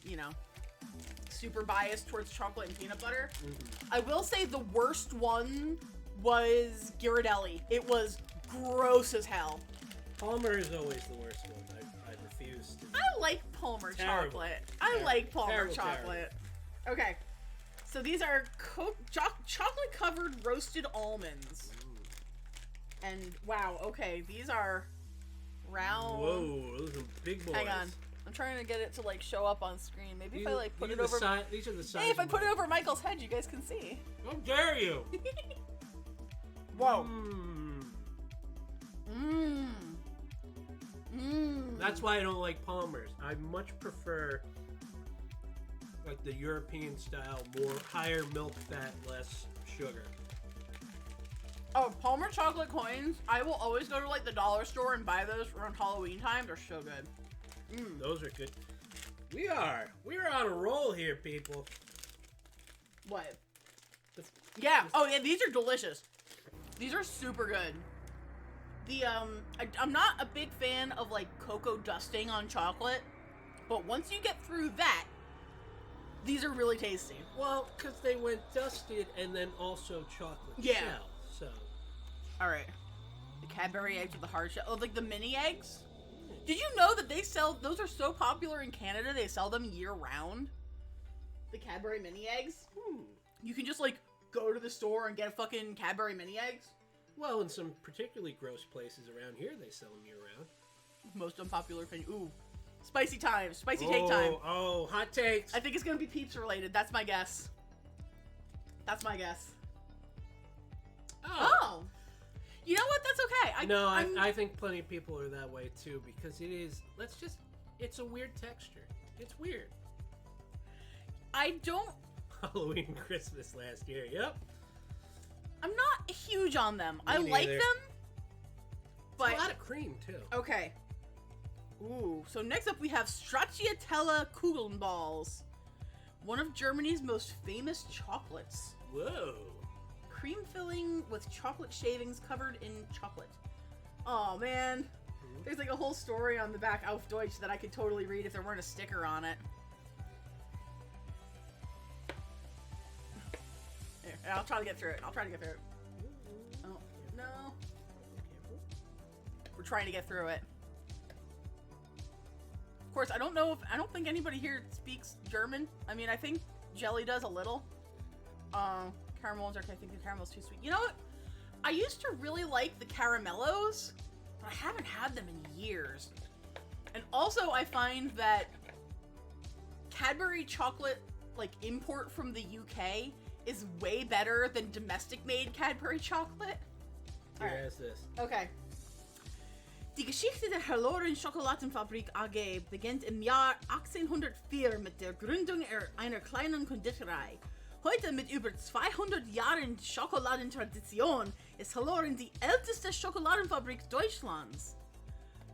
super biased towards chocolate and peanut butter. Mm-hmm. I will say the worst one was Ghirardelli. It was gross as hell. Palmer is always the worst one. I refuse to. I like Palmer chocolate. I like Palmer chocolate. Terrible. Okay. So these are chocolate covered roasted almonds. Ooh. And wow, okay, these are round. Whoa, those are big boys. Hang on. I'm trying to get it to like show up on screen. Maybe if I like put it over. These are the size. Hey, if I put it over Michael's head, you guys can see. How dare you? Whoa. That's why I don't like Palmer's. I much prefer like the European style, more higher milk fat, less sugar. Oh, Palmer chocolate coins. I will always go to like the dollar store and buy those around Halloween time. They're so good. Those are good. We're on a roll here, people. What? Yeah. Oh yeah, these are delicious. These are super good. I'm not a big fan of like cocoa dusting on chocolate, but once you get through that, these are really tasty. Well, because they went dusted and then also chocolate shell. So. All right. The Cadbury eggs with the hard shell. Oh, like the mini eggs? Did you know that those are so popular in Canada, they sell them year round? The Cadbury mini eggs? You can just like go to the store and get fucking Cadbury mini eggs. Well, in some particularly gross places around here, they sell them year round. Most unpopular opinion. Ooh. Spicy time. Spicy take time. Oh, hot takes. I think it's going to be pizza related. That's my guess. Oh. You know what? That's okay. I think plenty of people are that way too, because it's a weird texture. It's weird. I don't... Halloween and Christmas last year, yep. I'm not huge on them. I neither. like them, but... It's a lot of cream, too. Okay. Ooh, so next up we have Stracciatella Kugelballs. One of Germany's most famous chocolates. Whoa. Cream filling with chocolate shavings covered in chocolate. Oh man. There's like a whole story on the back auf Deutsch that I could totally read if there weren't a sticker on it. Here, I'll try to get through it. Oh, no. We're trying to get through it. Of course, I don't think anybody here speaks German. I mean, I think Jelly does a little. Caramel ones are okay. I think the caramel's too sweet. You know what? I used to really like the caramellos, but I haven't had them in years. And also, I find that Cadbury chocolate, like, import from the UK is way better than domestic-made Cadbury chocolate. Here, has this. Okay. Die Geschichte der verlorenen Schokoladenfabrik AG beginnt im Jahr 1804 mit der Gründung einer kleinen Konditorei. Heute mit über 200 Jahren Schokoladentradition ist verloren die älteste Schokoladenfabrik Deutschlands.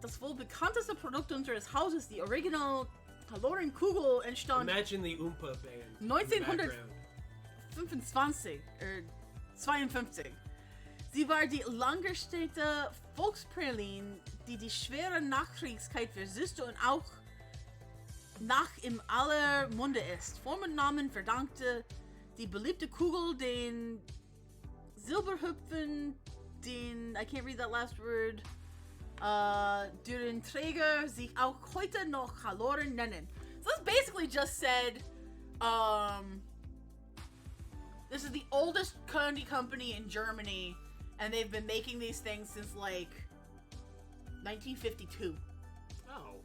Das wohl bekannteste Produkt unseres Hauses, die Original verlorene Kugel, entstand Imagine the Oompa Band 1952. Sie war die langgestreckte Volkspralin, die schwere Nachkriegszeit versüßte und auch nach im aller Munde ist. Firmennamen verdankte die beliebte Kugel den Silberhüpfen, den, I can't read that last word, deren Träger sich auch heute noch verloren nennen. So this basically just said, this is the oldest candy company in Germany, and they've been making these things since, like, 1952. Oh.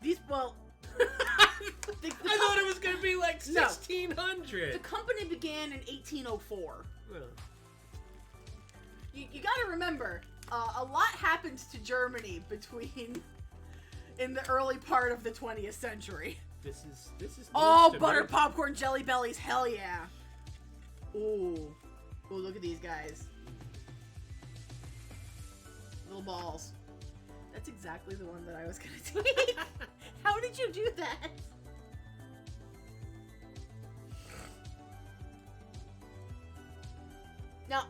These, well... I thought it was going to be, like, 1600. The company began in 1804. Yeah. You gotta remember, a lot happened to Germany between in the early part of the 20th century. This is. Oh, butter popcorn jelly bellies, hell yeah! Ooh, ooh, look at these guys. Little balls. That's exactly the one that I was gonna take. How did you do that? Now,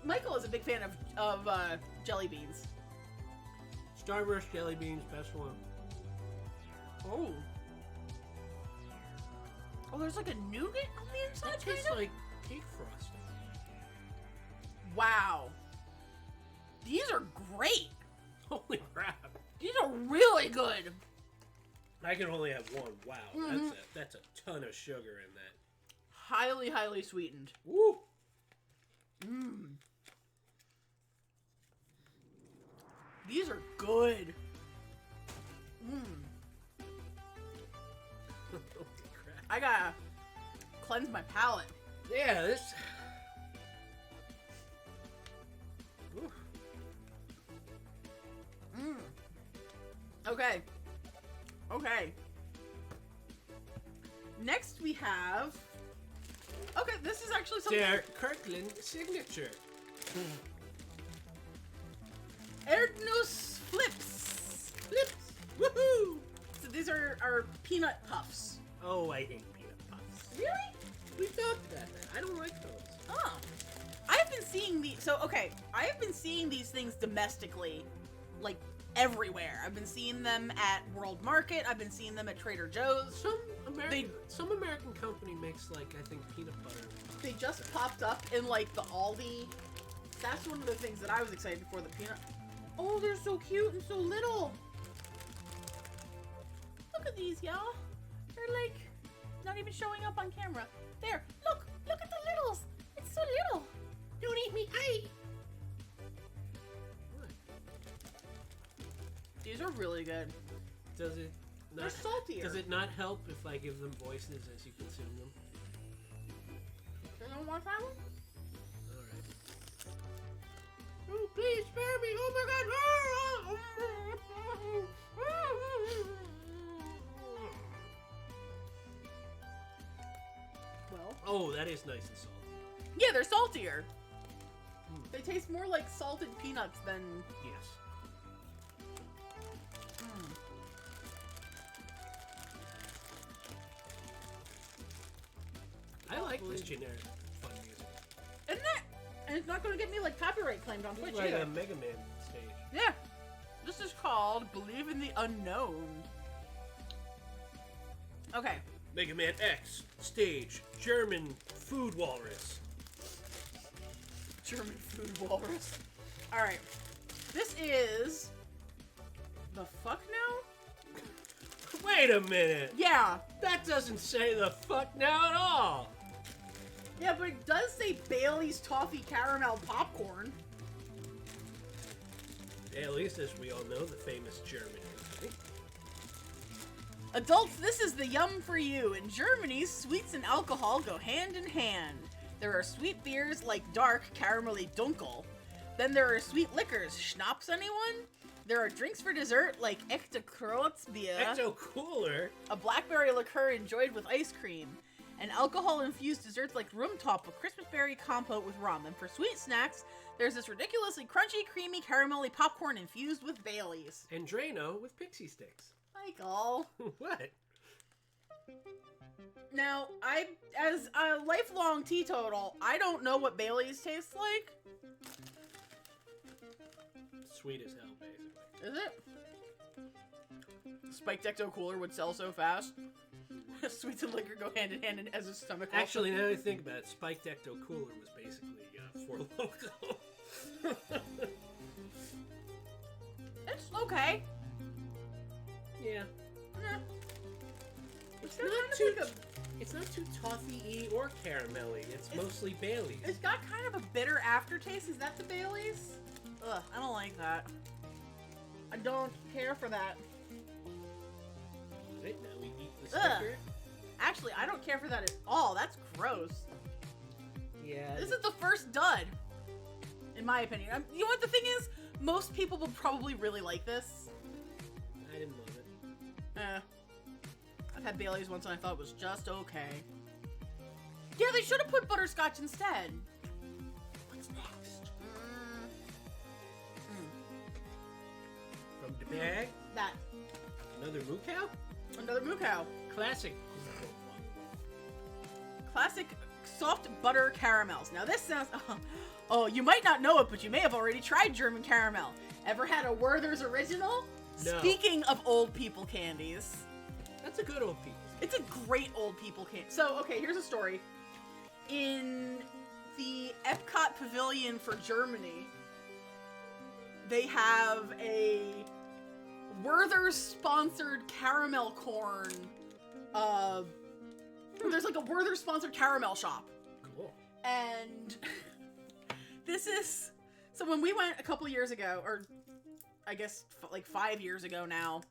Michael is a big fan of jelly beans. Starburst jelly beans, best one. Oh. Oh, there's like a nougat on the inside? That tastes like cake frosting. Wow. These are great. Holy crap. These are really good. I can only have one. Wow. That's a ton of sugar in that. Highly, highly sweetened. Woo. Mmm. These are good. Mmm. Holy crap. I gotta cleanse my palate. Yeah, this. Mmm. Okay. Okay. Next we have... Okay, this is actually something... Their Kirkland signature. Erdnuss Flips. Flips. Woohoo! So these are peanut puffs. Oh, I hate peanut puffs. Really? We talked about that. I don't like those. Oh. I've been seeing these... So, okay. I have been seeing these things domestically, like, everywhere. I've been seeing them at World Market. I've been seeing them at Trader Joe's. Some American company makes, like, I think peanut butter. They just popped up in, like, the Aldi. That's one of the things that I was excited for, the peanut. Oh, they're so cute and so little. Look at these, y'all. They're, like, not even showing up on camera. There. Look at the littles. It's so little. Don't eat me. Hey. These are really good. Does it not, they're saltier. Does it not help if I give them voices as you consume them? You don't want that one? Alright. Oh, please spare me! Oh my god! Well. Oh, that is nice and salty. Yeah, they're saltier. They taste more like salted peanuts than... Yes. I like this generic fun music. Isn't it? And it's not going to get me like copyright claimed on Twitch It's like either. a Mega Man stage. Yeah. This is called Believe in the Unknown. Okay. Mega Man X stage German food walrus. German food walrus. Alright. This is... The fuck now? Wait a minute. Yeah. That doesn't say the fuck now at all. Yeah, but it does say Bailey's Toffee Caramel Popcorn. Bailey's, as we all know, the famous German company. Adults, this is the yum for you. In Germany, sweets and alcohol go hand in hand. There are sweet beers like dark, caramelly dunkel. Then there are sweet liquors. Schnapps, anyone? There are drinks for dessert like Echte Kreuzbier. Ecto Cooler. A blackberry liqueur enjoyed with ice cream. And alcohol-infused desserts like Rumtopf, a Christmas berry compote with rum. And for sweet snacks, there's this ridiculously crunchy, creamy, caramelly popcorn infused with Baileys. And Drano with pixie sticks. Michael. What? Now, as a lifelong teetotal, I don't know what Baileys tastes like. Sweet as hell, basically. Is it? Spiked Ecto Cooler would sell so fast. Sweets and liquor go hand in hand as a stomach. Actually, now that I think about it, Spiked Ecto Cooler was basically Four Loko. It's okay. Yeah. Yeah. It's not too toffee-y or caramelly. It's mostly Bailey's. It's got kind of a bitter aftertaste. Is that the Baileys? Ugh, I don't like that. I don't care for that. Right, now we eat the sticker. Actually, I don't care for that at all. That's gross. Yeah. This is the first dud, in my opinion. You know what the thing is? Most people will probably really like this. I didn't love it. I've had Bailey's once and I thought it was just okay. Yeah, they should have put butterscotch instead. What's next? From the bag? That. Another moo cow? Another moo cow. Classic. Classic soft butter caramels. Now this sounds... Oh, you might not know it, but you may have already tried German caramel. Ever had a Werther's Original? No. Speaking of old people candies. That's a good old people. It's a great old people candy. So, okay, here's a story. In the Epcot Pavilion for Germany, they have a Werther's sponsored caramel corn. There's like a Werther's sponsored caramel shop. Cool. And this is... So when we went a couple years ago, or I guess like 5 years ago now,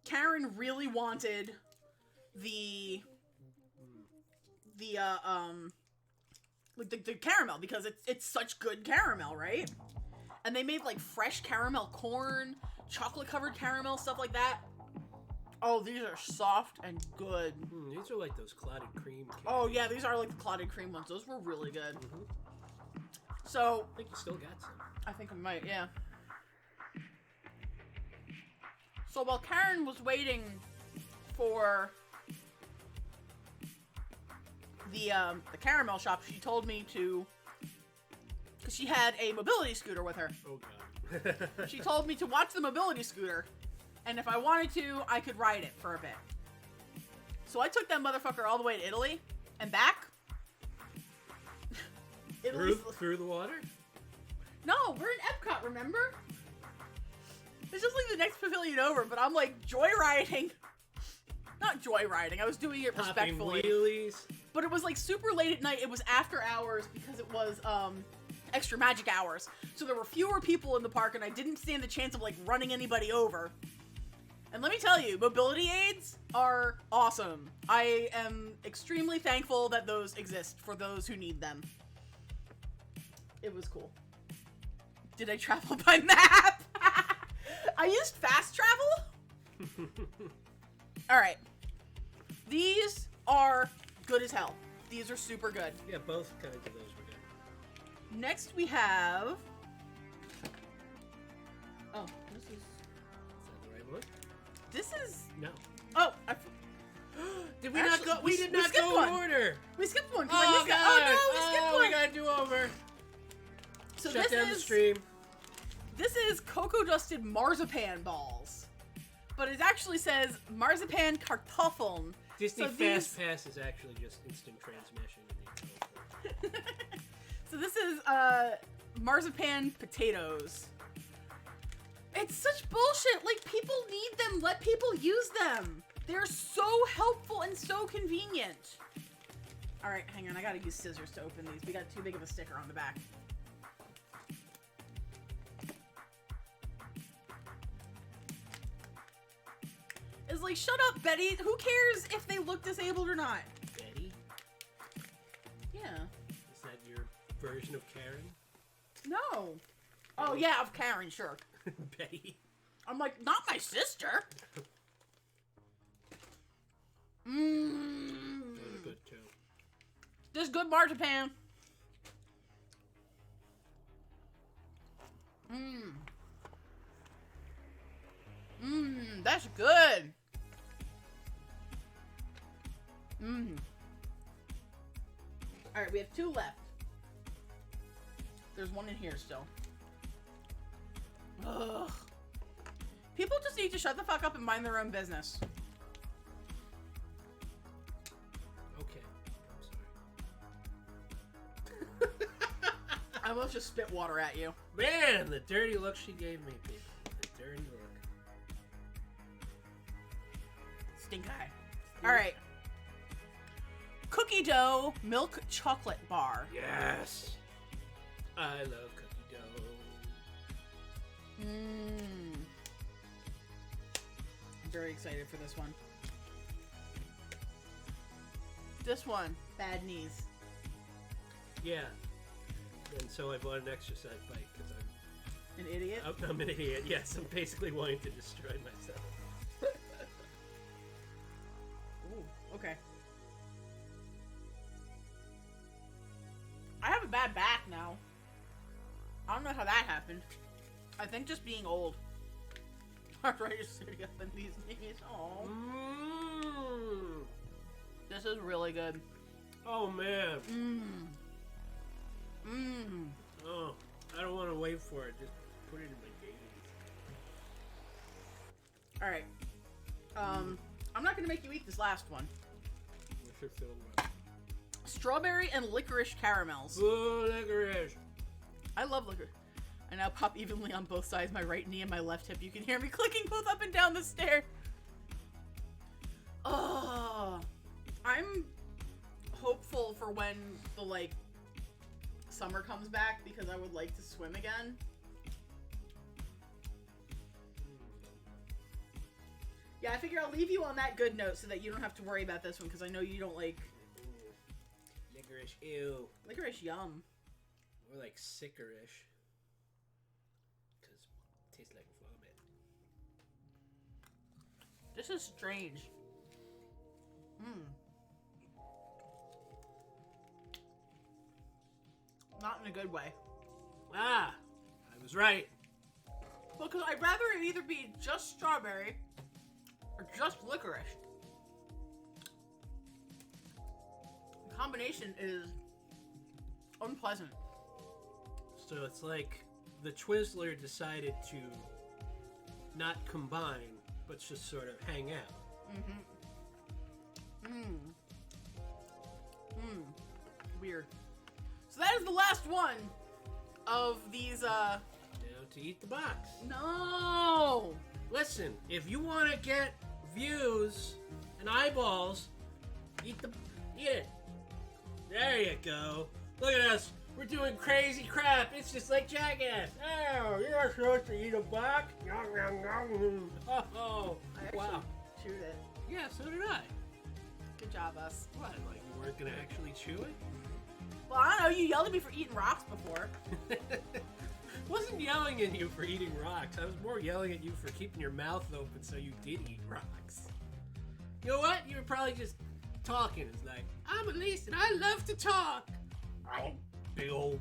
Karen really wanted the caramel because it's such good caramel, right? And they made like fresh caramel corn, chocolate covered caramel, stuff like that. Oh, these are soft and good. These are like those clotted cream candies. Oh yeah, these are like the clotted cream ones. Those were really good. So I think you still got some. I think I might, yeah. So while Karen was waiting for the caramel shop, she told me to, because she had a mobility scooter with her. Oh god. She told me to watch the mobility scooter, and if I wanted to, I could ride it for a bit. So I took that motherfucker all the way to Italy and back. Through the water? No, we're in Epcot, remember? It's just like the next pavilion over, but I'm like joyriding. Not joyriding, I was doing it respectfully. Popping wheelies. But it was like super late at night. It was after hours because it was extra magic hours. So there were fewer people in the park and I didn't stand the chance of like running anybody over. And let me tell you, mobility aids are awesome. I am extremely thankful that those exist for those who need them. It was cool. Did I travel by map? I used fast travel. Alright. These are good as hell. These are super good. Yeah, both kinds of those were good. Next we have... Oh, this is... Is that the right one? This is... No. Oh, Did we not go? We did not go in order. We skipped one. Oh, God. Oh, no, we skipped one. We gotta do over. So Shut down the stream. This is cocoa dusted marzipan balls. But it actually says marzipan Kartoffeln. Disney So Fast Pass is actually just instant transmission. So this is marzipan potatoes. It's such bullshit. Like, people need them. Let people use them. They're so helpful and so convenient. All right, hang on. I gotta use scissors to open these. We got too big of a sticker on the back. It's like, shut up, Betty. Who cares if they look disabled or not? Betty? Yeah. Is that your version of Karen? No. Oh, yeah, of Karen, sure. Betty. I'm like, not my sister. Those are good too. This is good marzipan. That's good. Alright, we have 2 left. There's one in here still. Ugh. People just need to shut the fuck up and mind their own business. Okay. I'm sorry. I almost just spit water at you. Man, the dirty look she gave me, people. The dirty look. Stink eye. Alright. Cookie dough milk chocolate bar. Yes. I love cookie dough. I'm very excited for this one. This one, bad knees. Yeah. And so I bought an exercise bike because An idiot? I'm an idiot. Yes, I'm basically wanting to destroy myself. Okay. I have a bad back now. I don't know how that happened. I think just being old. Arthritis sitting up in these knees. Oh. This is really good. Oh, man. Mmm. Mmm. Oh, I don't want to wait for it. Just put it in my dailies. Alright. I'm not gonna make you eat this last one. What's your film one? Strawberry and licorice caramels. Ooh, licorice. I love licorice. I now pop evenly on both sides, my right knee and my left hip. You can hear me clicking both up and down the stair. Oh, I'm hopeful for when the, like, summer comes back because I would like to swim again. Yeah, I figure I'll leave you on that good note so that you don't have to worry about this one because I know you don't like... Licorice, ew. Licorice, yum. Or like sickerish. Because it tastes like vomit. This is strange. Not in a good way. Ah, I was right. Because I'd rather it either be just strawberry or just licorice. The combination is unpleasant. So it's like the Twizzler decided to not combine, but just sort of hang out. Weird. So that is the last one of these, Now to eat the box. No! Listen, if you want to get views and eyeballs, eat it. There you go. Look at us. We're doing crazy crap. It's just like Jackass. Oh, you're not supposed to eat a box. Oh, I actually wow. chewed it. Yeah, so did I. Good job, us. What? Like you weren't gonna actually chew it? Well, I don't know. You yelled at me for eating rocks before. Wasn't yelling at you for eating rocks. I was more yelling at you for keeping your mouth open so you did eat rocks. You know what? You were probably just talking. It's like, I'm Elise and I love to talk. Big old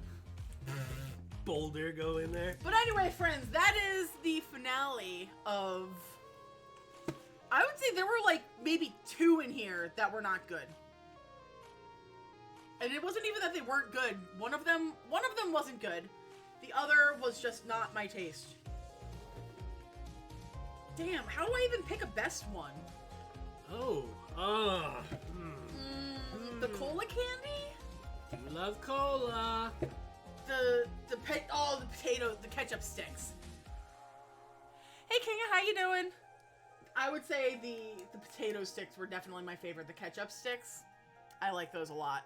boulder go in there. But anyway, friends, that is the finale of... I would say there were like maybe 2 in here that were not good. And it wasn't even that they weren't good. One of them wasn't good. The other was just not my taste. Damn, how do I even pick a best one? The cola candy? You love cola. The ketchup sticks. Hey Kinga, how you doing? I would say the potato sticks were definitely my favorite. The ketchup sticks, I like those a lot.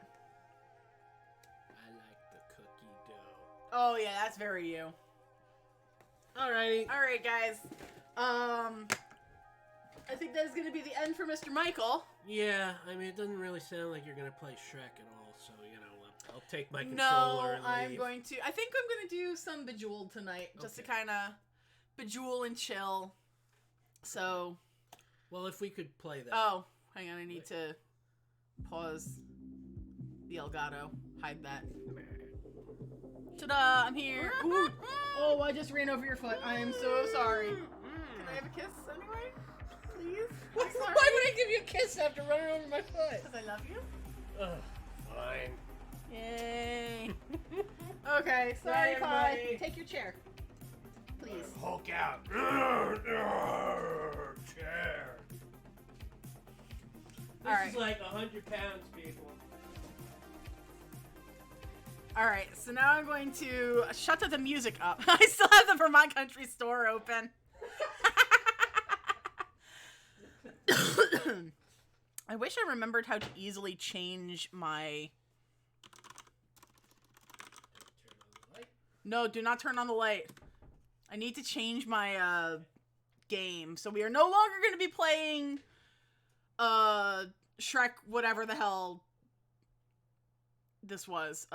I like the cookie dough. Oh yeah, that's very you. Alrighty. Alright guys. I think that is going to be the end for Mr. Michael. Yeah, I mean, it doesn't really sound like you're going to play Shrek at all, so, you know, I'll take my controller and leave. I think I'm going to do some Bejeweled tonight, just to kind of bejewel and chill. So... Well, if we could play that. Oh, hang on, I need to pause the Elgato. Hide that. Ta-da, I'm here. Ooh. Oh, I just ran over your foot. I am so sorry. Can I have a kiss anyway? Please? Why would I give you a kiss after running over my foot? Because I love you. Ugh, fine. Yay. Okay, sorry, Kai. Take your chair. Please. Hulk out. Chair. This is like 100 pounds, people. Alright, so now I'm going to shut the music up. I still have the Vermont Country Store open. I wish I remembered how to easily change my... No, do not turn on the light. I need to change my game. So we are no longer going to be playing Shrek, whatever the hell this was.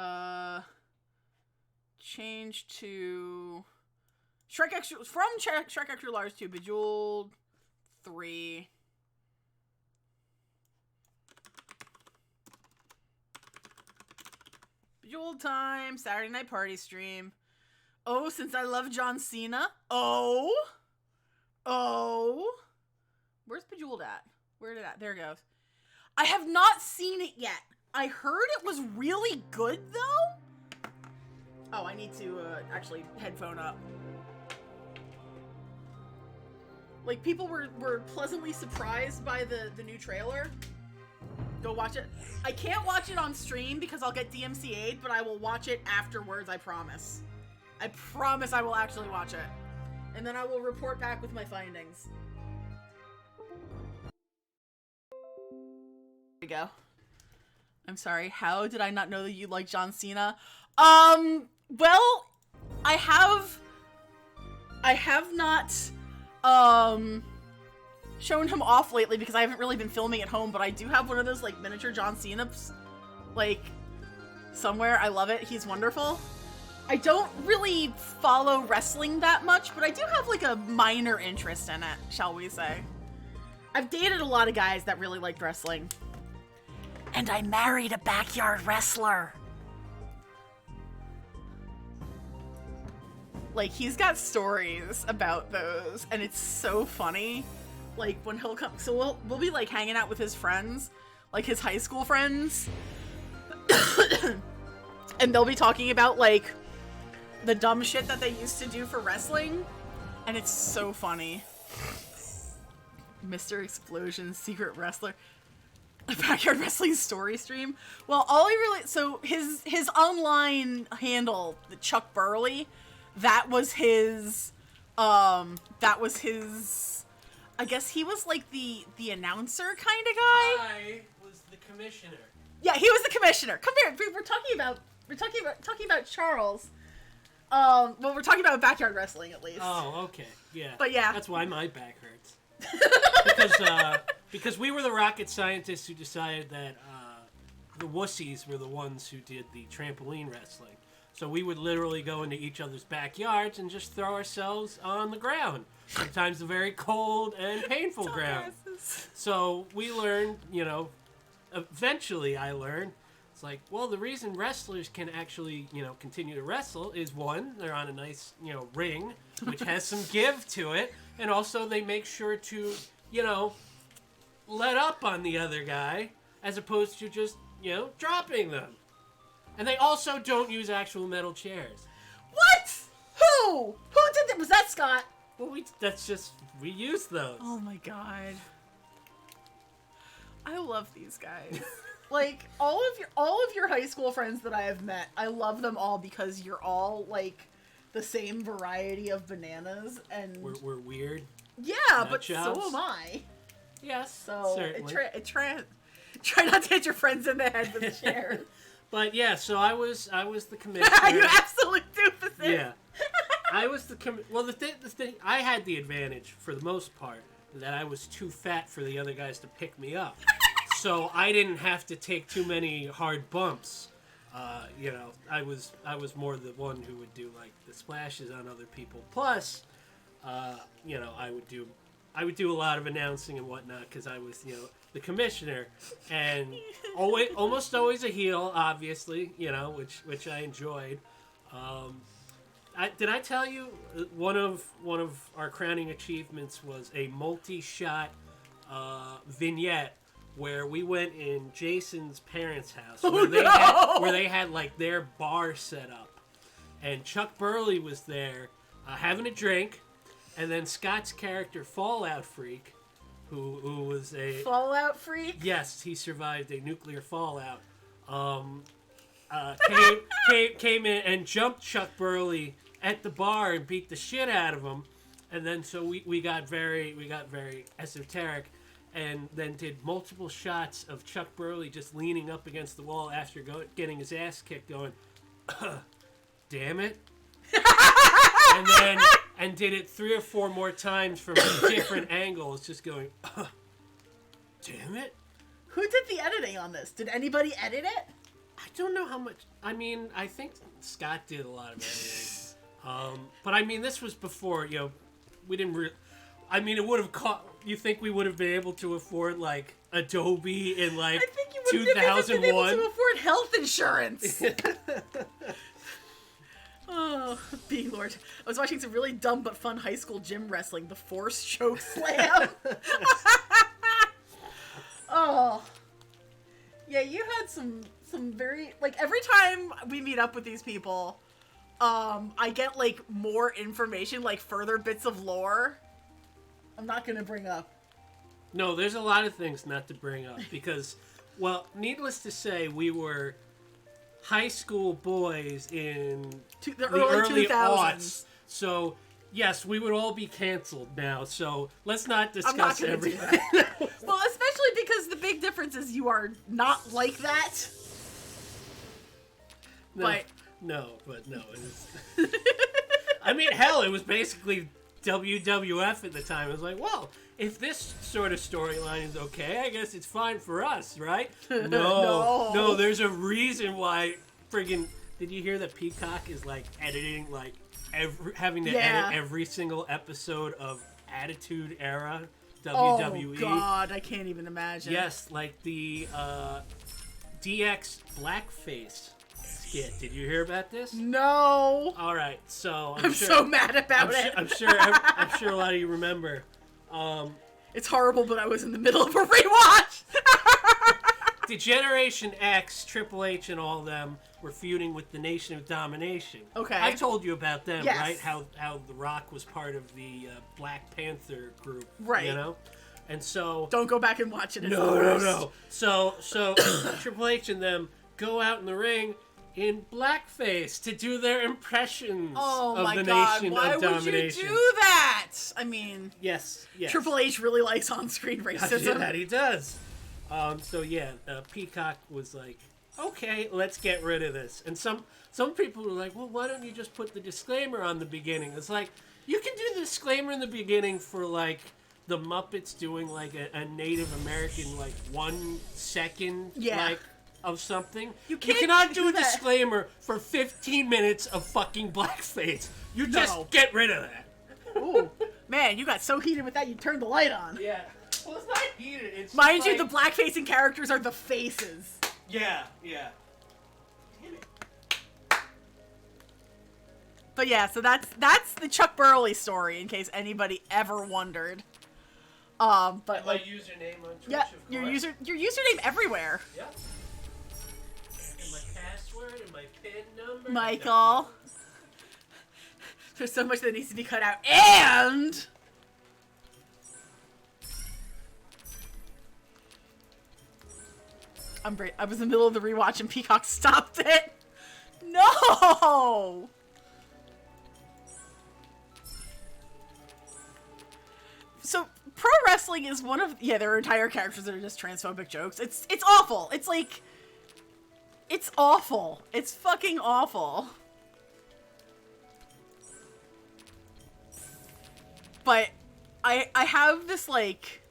Change to Shrek Extra, from Shrek Extra Large to Bejeweled 3. Bejeweled time, Saturday Night Party stream. Oh, since I love John Cena. Oh. Where's Bejeweled at? Where did that? There it goes. I have not seen it yet. I heard it was really good, though. Oh, I need to actually headphone up. Like, people were pleasantly surprised by the new trailer. Go watch it. I can't watch it on stream because I'll get DMCA'd, but I will watch it afterwards, I promise. I promise I will actually watch it. And then I will report back with my findings. There we go. I'm sorry, how did I not know that you like John Cena? Well, I have not, shown him off lately because I haven't really been filming at home, but I do have one of those, like, miniature John Cena's, like, somewhere. I love it. He's wonderful. I don't really follow wrestling that much, but I do have, like, a minor interest in it, shall we say. I've dated a lot of guys that really liked wrestling. And I married a backyard wrestler. Like, he's got stories about those, and it's so funny. Like, when he'll come, so we'll be, like, hanging out with his friends, like, his high school friends, and they'll be talking about, like, the dumb shit that they used to do for wrestling, and it's so funny. Mr. Explosion, secret wrestler, a backyard wrestling story stream. Well, all he really, so his online handle, the Chuck Burley, that was his, I guess he was like the announcer kind of guy. I was the commissioner. Yeah, he was the commissioner. Come here. We're talking about Charles. Well, we're talking about backyard wrestling at least. Oh, okay. Yeah. But yeah. That's why my back hurts. because we were the rocket scientists who decided that the wussies were the ones who did the trampoline wrestling. So we would literally go into each other's backyards and just throw ourselves on the ground. Sometimes a very cold and painful ground. So we learned, eventually I learned, it's like, well, the reason wrestlers can actually, continue to wrestle is, one, they're on a nice, ring, which has some give to it, and also they make sure to, let up on the other guy, as opposed to just, dropping them. And they also don't use actual metal chairs. What? Who did that? Was that Scott? Well, we use those. Oh my god. I love these guys. Like, all of your high school friends that I have met, I love them all because you're all, like, the same variety of bananas, and... We're weird. Yeah, but jobs. So am I. Yes, so certainly. Try not to hit your friends in the head with a chair. But yeah, so I was the commissioner. You absolute doofus. Yeah. I was well, the thing, I had the advantage, for the most part, that I was too fat for the other guys to pick me up. So I didn't have to take too many hard bumps. I was more the one who would do, like, the splashes on other people. Plus, I would do a lot of announcing and whatnot, because I was, the commissioner, and almost always a heel, obviously, which I enjoyed. Did I tell you one of our crowning achievements was a multi-shot vignette where we went in Jason's parents' house where they had like their bar set up, and Chuck Burley was there having a drink, and then Scott's character Fallout Freak, who was a Fallout Freak. Yes, he survived a nuclear fallout. Came in and jumped Chuck Burley at the bar and beat the shit out of him, and then so we got very esoteric, and then did multiple shots of Chuck Burley just leaning up against the wall after getting his ass kicked, going, "Damn it!" and did it 3 or 4 more times from different angles, just going, "Damn it!" Who did the editing on this? Did anybody edit it? I don't know how much. I mean, I think Scott did a lot of editing. But I mean, this was before, we didn't it would have cost, you think we would have been able to afford, like, Adobe and, like, I think you 2001. To afford health insurance. Oh, B-Lord. I was watching some really dumb but fun high school gym wrestling, the Force Choke Slam. Oh. Yeah, you had some very, like, every time we meet up with these people, I get, like, more information, like, further bits of lore. I'm not gonna bring up. No, there's a lot of things not to bring up, because, well, needless to say, we were high school boys in the early 2000s. So, yes, we would all be canceled now, so let's not discuss everything. Well, especially because the big difference is you are not like that. No. I mean, hell, it was basically WWF at the time. It was like, well, if this sort of storyline is okay, I guess it's fine for us, right? No, there's a reason why friggin'... Did you hear that Peacock is, like, editing, like, having to edit every single episode of Attitude Era WWE? Oh, God, I can't even imagine. Yes, like the DX blackface skit. Did you hear about this? No. All right, so I'm sure, so mad about it. I'm sure a lot of you remember. It's horrible, but I was in the middle of a rewatch. The Generation X, Triple H, and all of them were feuding with the Nation of Domination. Okay. I told you about them, yes. right? How The Rock was part of the Black Panther group, right? You know, and so don't go back and watch it. It's no. So Triple H and them go out in the ring in blackface to do their impressions of the Nation of Domination. Why would you do that? I mean, yes. Triple H really likes on-screen racism. That he does. So yeah, Peacock was like, okay, let's get rid of this. And some people were like, well, why don't you just put the disclaimer on the beginning? It's like, you can do the disclaimer in the beginning for, like, the Muppets doing, like, a Native American, like, 1 second, like, of something. You cannot do a disclaimer for 15 minutes of fucking blackface. You just get rid of that. Ooh, man, you got so heated with that, you turned the light on. Yeah. Well, it's not heated. It's Mind you, the black-facing characters are the faces. Yeah. But yeah, so that's the Chuck Burley story, in case anybody ever wondered. But and my username on Twitch. Yeah, your username everywhere. Yeah. And my password and my PIN number. Michael. There's so much that needs to be cut out, and I was in the middle of the rewatch and Peacock stopped it. No! So, pro wrestling is one of... Yeah, there are entire characters that are just transphobic jokes. It's awful. It's like... It's awful. It's fucking awful. But I have this, like...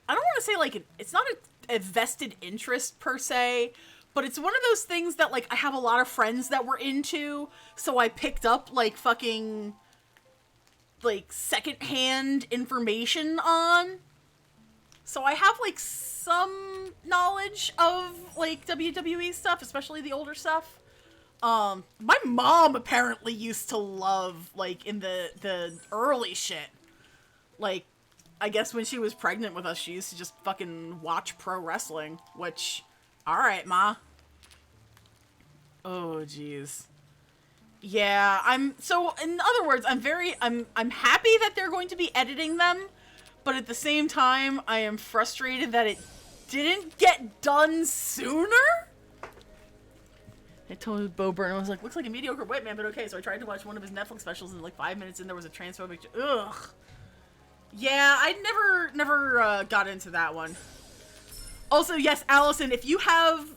I don't want to say, like, it's not a vested interest, per se, but it's one of those things that, like, I have a lot of friends that were into, so I picked up, like, fucking, like, secondhand information on. So I have, like, some knowledge of, like, WWE stuff, especially the older stuff. My mom apparently used to love, like, in the early shit, like, I guess when she was pregnant with us, she used to just fucking watch pro wrestling, which, alright, ma. Oh, jeez. Yeah, so, in other words, I'm happy that they're going to be editing them, but at the same time, I am frustrated that it didn't get done sooner? I told Bo Burnham, I was like, looks like a mediocre white man, but okay, so I tried to watch one of his Netflix specials, and like 5 minutes in, there was a transphobic ugh. Yeah, I never got into that one. Also, yes, Allison, if you have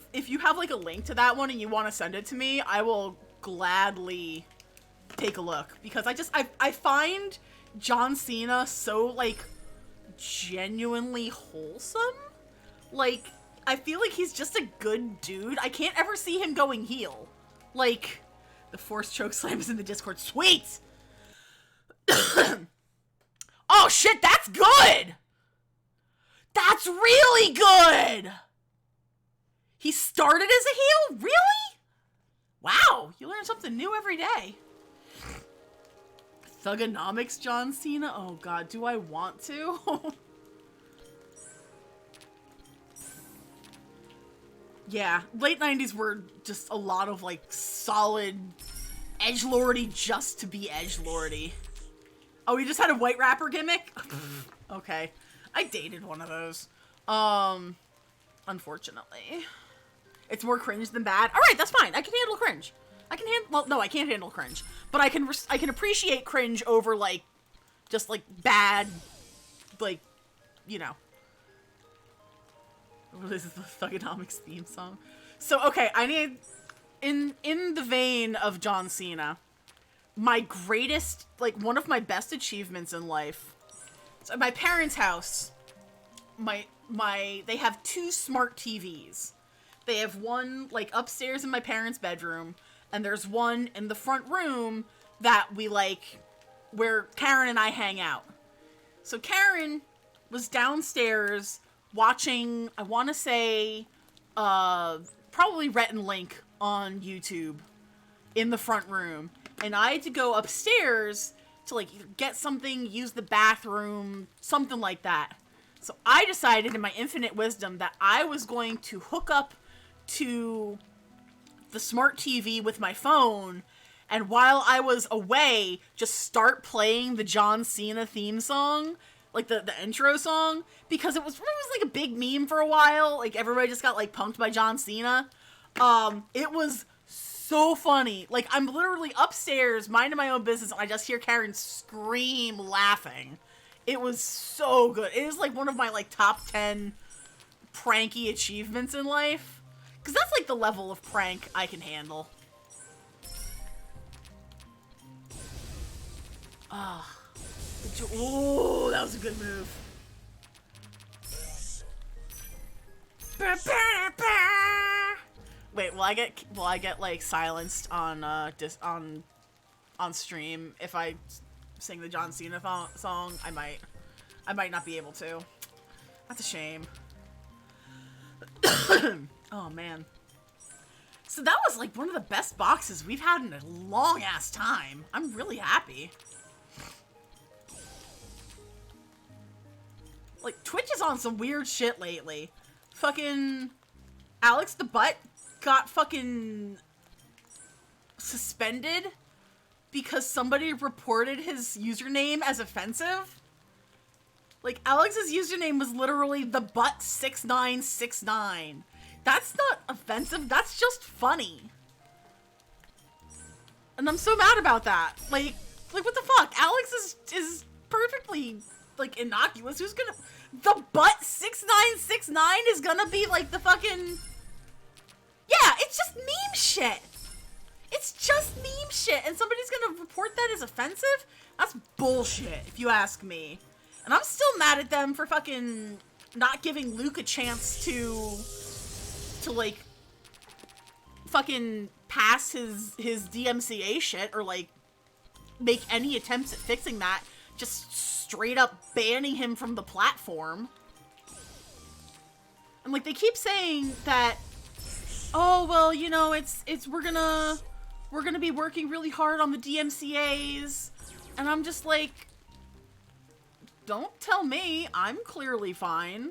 like a link to that one and you want to send it to me, I will gladly take a look, because I find John Cena so, like, genuinely wholesome. Like, I feel like he's just a good dude. I can't ever see him going heel. Like, the Force Choke Slam is in the Discord. Sweet! Oh shit, that's good! That's really good! He started as a heel? Really? Wow, you learn something new every day. Thugonomics John Cena? Oh god, do I want to? Yeah, late 90s were just a lot of, like, solid edgelordy just to be edgelordy. Oh, we just had a white rapper gimmick? Okay. I dated one of those. Unfortunately. It's more cringe than bad. Alright, that's fine. I can handle cringe. Well, no, I can't handle cringe. But I can appreciate cringe over, like, just, like, bad, like, you know. What is the Thugonomics theme song? So, okay, I need, in the vein of John Cena, my greatest, like, one of my best achievements in life. So, at my parents' house, they have 2 smart TVs. They have one, like, upstairs in my parents' bedroom, and there's one in the front room that we, like, where Karen and I hang out. So Karen was downstairs watching, I want to say, probably Rhett and Link on YouTube in the front room. And I had to go upstairs to, like, either get something, use the bathroom, something like that. So I decided in my infinite wisdom that I was going to hook up to the smart TV with my phone, and while I was away, just start playing the John Cena theme song, like the intro song, because it was like a big meme for a while. Like, everybody just got, like, punked by John Cena. It was so funny. Like, I'm literally upstairs minding my own business, and I just hear Karen scream laughing. It was so good. It is, like, one of my, like, top 10 pranky achievements in life. Because that's, like, the level of prank I can handle. Ah. Oh, that was a good move. Wait, will I get like silenced on on stream if I sing the John Cena song? I might not be able to. That's a shame. Oh man. So that was like one of the best boxes we've had in a long ass time. I'm really happy. Like, Twitch is on some weird shit lately. Fucking Alex the Butt got fucking suspended because somebody reported his username as offensive. Like, Alex's username was literally the butt6969. That's not offensive, that's just funny. And I'm so mad about that. Like what the fuck? Alex is perfectly, like, innocuous. Who's gonna... The butt6969 is gonna be, like, the fucking... Yeah, it's just meme shit. It's just meme shit, and somebody's gonna report that as offensive? That's bullshit, if you ask me. And I'm still mad at them for fucking not giving Luke a chance to like, fucking pass his DMCA shit, or, like, make any attempts at fixing that. Just straight up banning him from the platform. And, like, they keep saying that, oh, well, you know, we're gonna be working really hard on the DMCAs. And I'm just like, don't tell me. I'm clearly fine.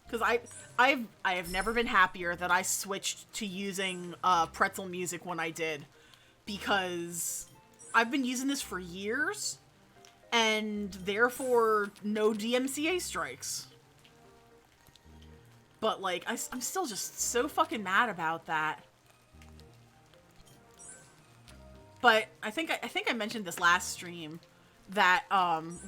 Because I have never been happier that I switched to using pretzel music when I did. Because I've been using this for years, and therefore no DMCA strikes. But, like, I'm still just so fucking mad about that. But I think I mentioned this last stream that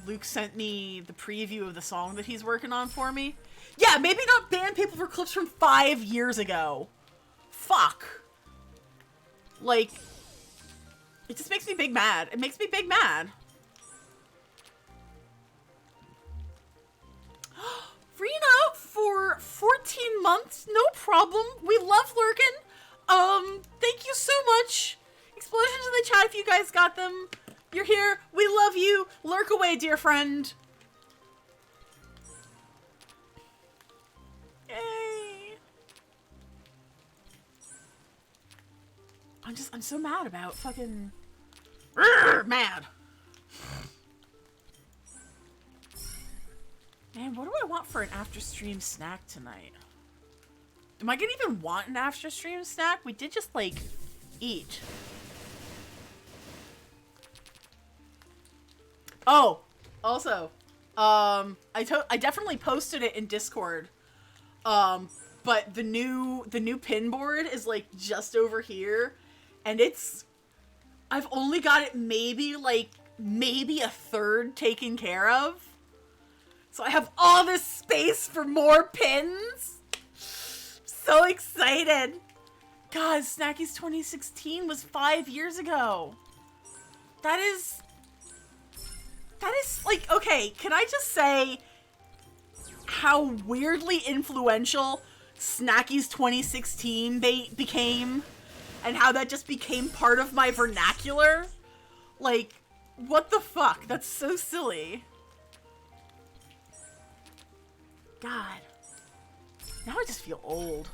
Luke sent me the preview of the song that he's working on for me. Yeah, maybe not ban people for clips from 5 years ago. Fuck. Like, it just makes me big mad. It makes me big mad. Rena for 14 months, no problem. We love lurking. Thank you so much. Explosions in the chat if you guys got them. You're here. We love you. Lurk away, dear friend. I'm so mad about fucking... mad. Man, what do I want for an after-stream snack tonight? Am I gonna even want an after-stream snack? We did just, like, eat. Oh, also, I definitely posted it in Discord. But the new pin board is, like, just over here, and I've only got it maybe a third taken care of. So I have all this space for more pins. So excited. God, Snackies 2016 was 5 years ago. That is like, okay, can I just say how weirdly influential Snackies 2016 became, and how that just became part of my vernacular? Like, what the fuck? That's so silly. God. Now I just feel old.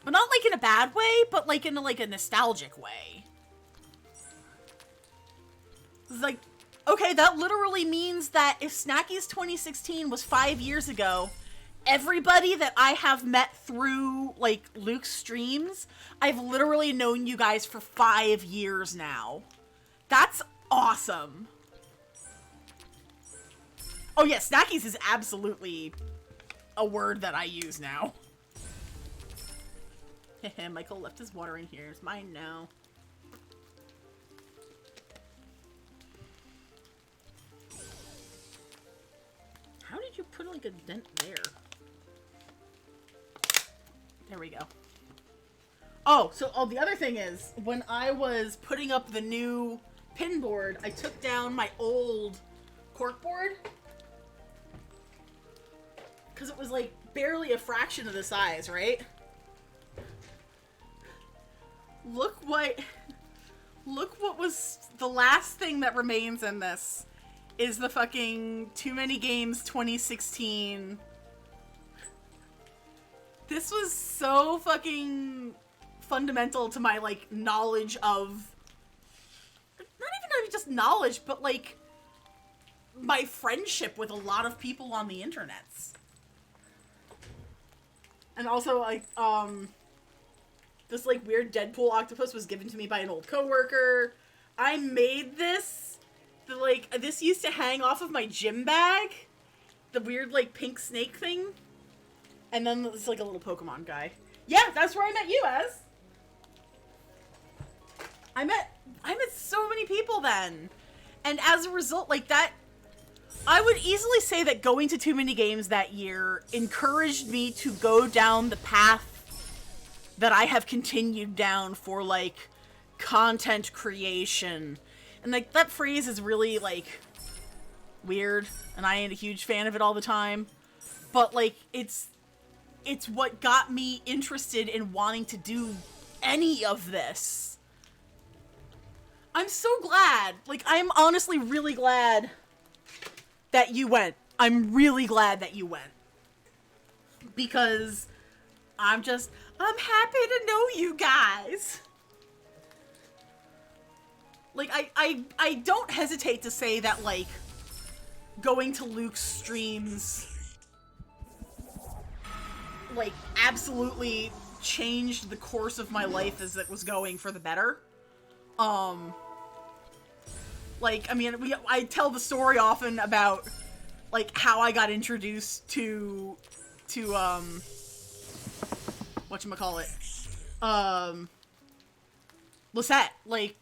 But not like in a bad way, but like in a nostalgic way. It's like, okay, that literally means that if Snackies 2016 was 5 years ago, everybody that I have met through, like, Luke's streams, I've literally known you guys for 5 years now. That's awesome. Oh yeah, Snackies is absolutely a word that I use now. Michael left his water in here. It's mine now. How did you put, like, a dent there? There we go. Oh, so the other thing is, when I was putting up the new pin board, I took down my old cork board. Because it was, like, barely a fraction of the size, right? Look what was the last thing that remains in this is the fucking Too Many Games 2016. This was so fucking fundamental to my, like, knowledge of, not even just knowledge, but, like, my friendship with a lot of people on the internets. And also, like, this, like, weird Deadpool octopus was given to me by an old coworker. I made this. This used to hang off of my gym bag. The weird, like, pink snake thing. And then there's, like, a little Pokemon guy. Yeah, that's where I met you, Ez. I met so many people then. And as a result, like, that, I would easily say that going to Too Many Games that year encouraged me to go down the path that I have continued down for, like, content creation. And, like, that phrase is really, like, weird, and I ain't a huge fan of it all the time. But, like, it's what got me interested in wanting to do any of this. I'm so glad. Like, I'm honestly really glad that you went. I'm really glad that you went. Because I'm happy to know you guys. Like, I don't hesitate to say that, like, going to Luke's streams, like, absolutely changed the course of my life as it was going for the better. Like, I mean, I tell the story often about, like, how I got introduced to whatchamacallit, Lisette, like,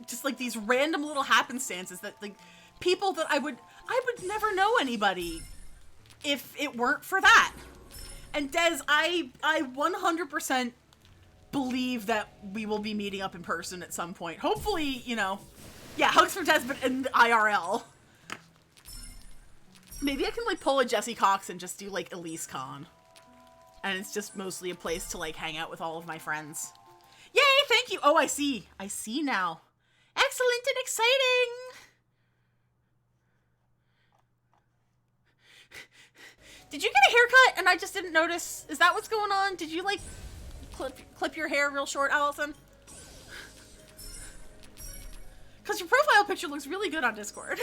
just, like, these random little happenstances that, like, people that I would never know anybody if it weren't for that. And Des, I 100% believe that we will be meeting up in person at some point. Hopefully, you know, yeah, hugs from Des, but in IRL. Maybe I can, like, pull a Jesse Cox and just do, like, Elise Con. And it's just mostly a place to, like, hang out with all of my friends. Yay, thank you! Oh, I see now. Excellent and exciting! Did you get a haircut and I just didn't notice? Is that what's going on? Did you, like, clip your hair real short, Allison? Because your profile picture looks really good on Discord.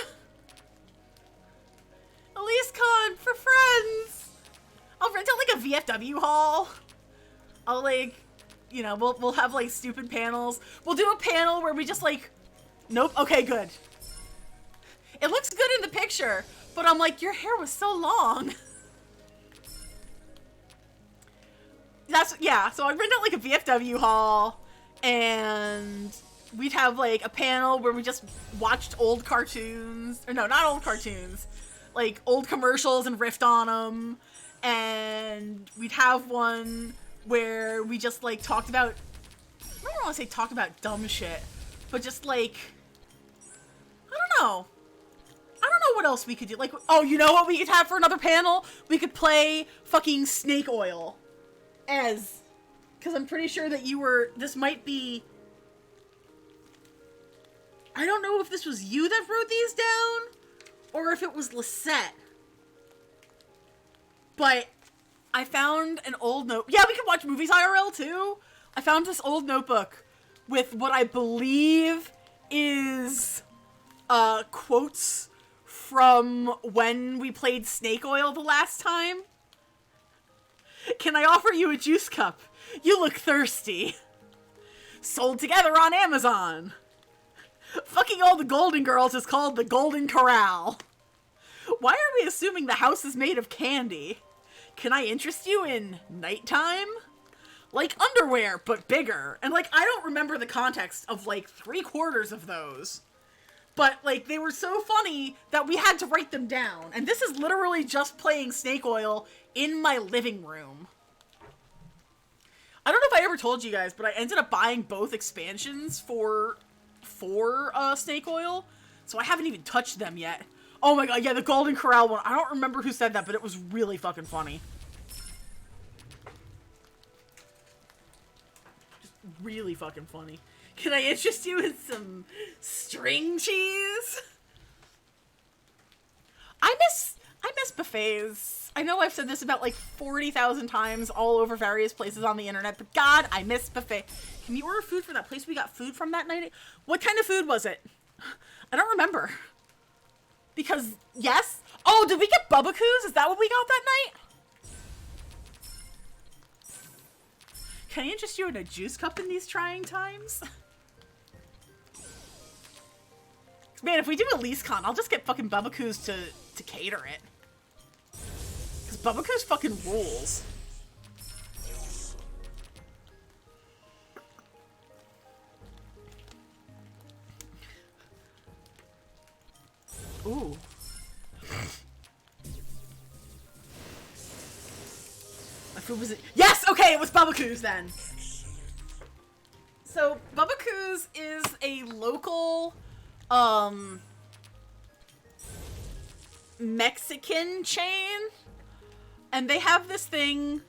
EliseCon for friends. I'll rent out like a VFW hall. I'll like, you know, we'll have like stupid panels. We'll do a panel where we just like, nope, okay, good. It looks good in the picture, but I'm like, your hair was so long. Yeah, so I'd rent out like a VFW hall, and we'd have like a panel where we just watched old cartoons, or no, not old cartoons, like old commercials and riffed on them, and we'd have one where we just like talked about, I don't want to say talk about dumb shit, but just like, I don't know what else we could do. Like, oh, you know what we could have for another panel? We could play fucking Snake Oil. Because I'm pretty sure that this might be, I don't know if this was you that wrote these down, or if it was Lisette. But I found an old note. Yeah, we could watch movies IRL too. I found this old notebook with what I believe is quotes from when we played Snake Oil the last time. Can I offer you a juice cup? You look thirsty. Sold together on Amazon. Fucking all the Golden Girls is called the Golden Corral. Why are we assuming the house is made of candy? Can I interest you in nighttime? Like underwear, but bigger. And like, I don't remember the context of like 3/4 of those. But like, they were so funny that we had to write them down. And this is literally just playing Snake Oil in my living room. I don't know if I ever told you guys, but I ended up buying both expansions for Snake Oil. So I haven't even touched them yet. Oh my god, yeah, the Golden Corral one. I don't remember who said that, but it was really fucking funny. Just really fucking funny. Can I interest you in some string cheese? I miss buffets. I know I've said this about like 40,000 times all over various places on the internet, but god, I miss buffet. Can we order food from that place we got food from that night? What kind of food was it? I don't remember. Because, yes. Oh, did we get Bubba-Coos? Is that what we got that night? Can I interest you in a juice cup in these trying times? Man, if we do a LeaseCon, I'll just get fucking Bubba-Coos to cater it. Because Bubba-Coos fucking rules. Ooh. My food was... Yes! Okay, it was Bubba-Coos then. So, Bubba-Coos is a local... Mexican chain, and they have this thing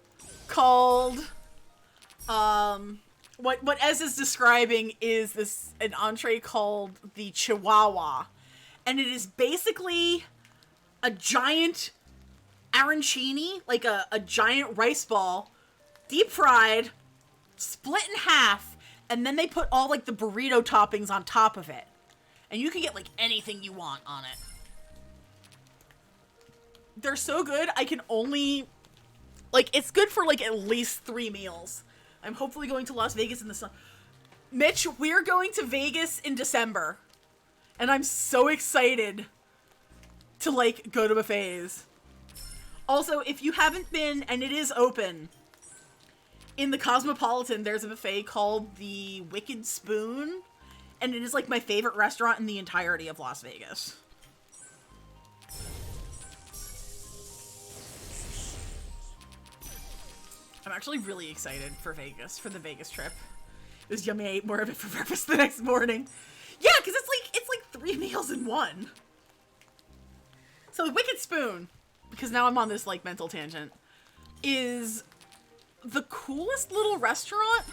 called what Ez is describing is an entree called the Chihuahua, and it is basically a giant arancini, like a giant rice ball, deep fried, split in half, and then they put all like the burrito toppings on top of it. And you can get, like, anything you want on it. They're so good, I can only... Like, it's good for, like, at least 3 meals. I'm hopefully going to Las Vegas in the summer. Mitch, we're going to Vegas in December. And I'm so excited to, like, go to buffets. Also, if you haven't been, and it is open, in the Cosmopolitan, there's a buffet called the Wicked Spoon. And it is, like, my favorite restaurant in the entirety of Las Vegas. I'm actually really excited for Vegas, for the Vegas trip. It was yummy, I ate more of it for breakfast the next morning. Yeah, because it's like 3 meals in one. So the Wicked Spoon, because now I'm on this, like, mental tangent, is the coolest little restaurant.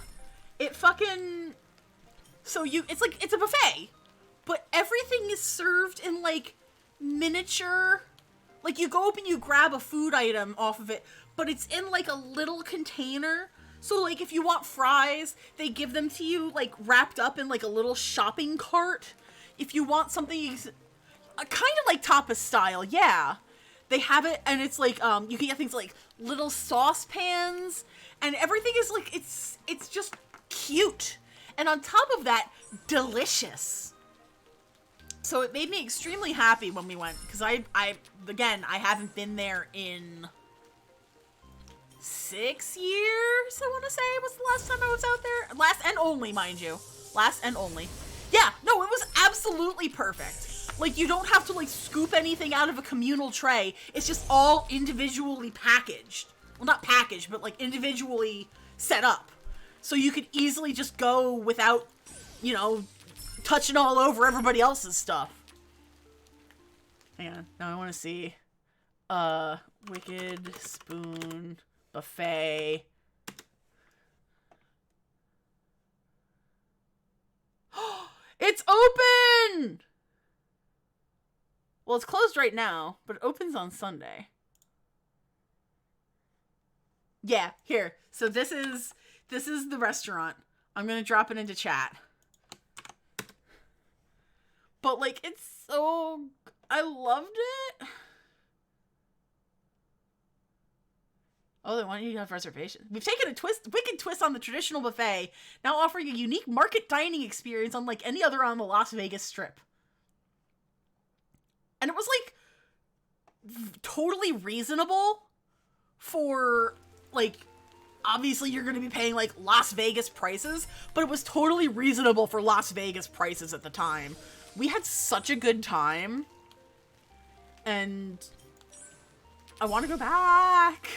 It fucking... So it's a buffet, but everything is served in like miniature, like you go up and you grab a food item off of it, but it's in like a little container. So, like, if you want fries, they give them to you, like, wrapped up in, like, a little shopping cart. If you want something kind of like tapas style, yeah. They have it, and it's, like, you can get things like little saucepans, and everything is, like, it's just cute. And on top of that, delicious. So it made me extremely happy when we went, because I haven't been there in 6 years, I want to say, was the last time I was out there. Last and only, mind you. Last and only. Yeah, no, it was absolutely perfect. Like, you don't have to, like, scoop anything out of a communal tray. It's just all individually packaged. Well, not packaged, but, like, individually set up. So you could easily just go without, you know, touching all over everybody else's stuff. Hang on, now I want to see. Wicked Spoon Buffet. It's open! Well, it's closed right now, but it opens on Sunday. Yeah, here. So this is the restaurant. I'm gonna drop it into chat. But, like, it's so... I loved it. Oh, they want you to have reservations. We've taken a wicked twist on the traditional buffet, now offering a unique market dining experience unlike any other on the Las Vegas Strip. And it was, like, totally reasonable for, like, obviously you're going to be paying, like, Las Vegas prices, but it was totally reasonable for Las Vegas prices at the time. We had such a good time, and I want to go back.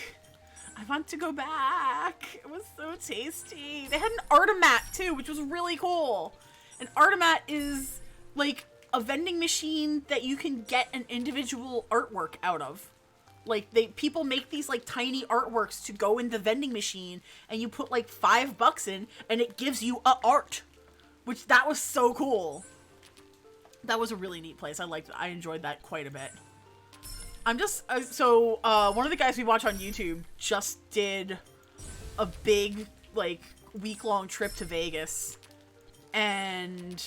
I want to go back. It was so tasty. They had an Artomat too, which was really cool. An Artomat is like a vending machine that you can get an individual artwork out of. Like, people make these like tiny artworks to go in the vending machine, and you put like $5 in, and it gives you a art, which that was so cool. That was a really neat place. I liked it. I enjoyed that quite a bit. I'm just, one of the guys we watch on YouTube just did a big, like, week-long trip to Vegas, and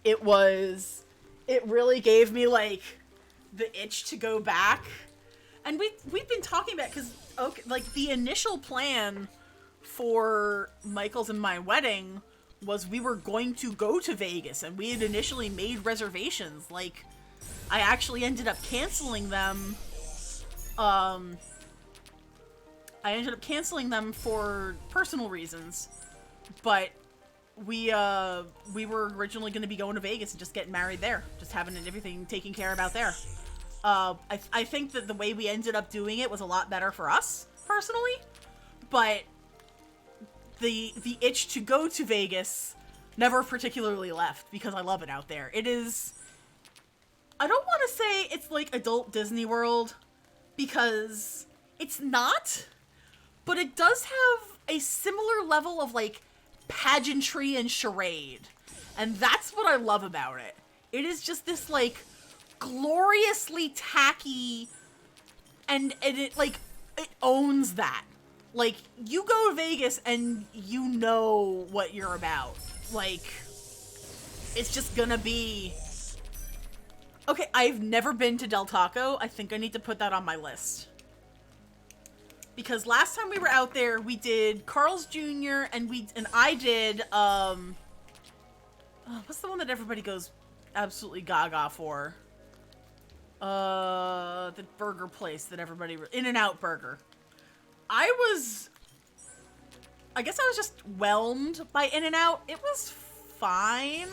it really gave me, like, the itch to go back. And we've been talking about, because, okay, like, the initial plan for Michael's and my wedding was we were going to go to Vegas, and we had initially made reservations, like, I actually ended up canceling them. I ended up canceling them for personal reasons, but we were originally going to be going to Vegas and just getting married there, just having everything taken care of out there. I think that the way we ended up doing it was a lot better for us personally, but the itch to go to Vegas never particularly left because I love it out there. It is. I don't want to say it's like adult Disney World, because it's not, but it does have a similar level of, like, pageantry and charade, and that's what I love about it. It is just this, like, gloriously tacky, and it, like, it owns that. Like, you go to Vegas and you know what you're about. Like, it's just gonna be... Okay, I've never been to Del Taco. I think I need to put that on my list. Because last time we were out there, we did Carl's Jr. and I did, what's the one that everybody goes absolutely gaga for? The burger place that everybody... In-N-Out Burger. I guess I was just whelmed by In-N-Out. It was fine,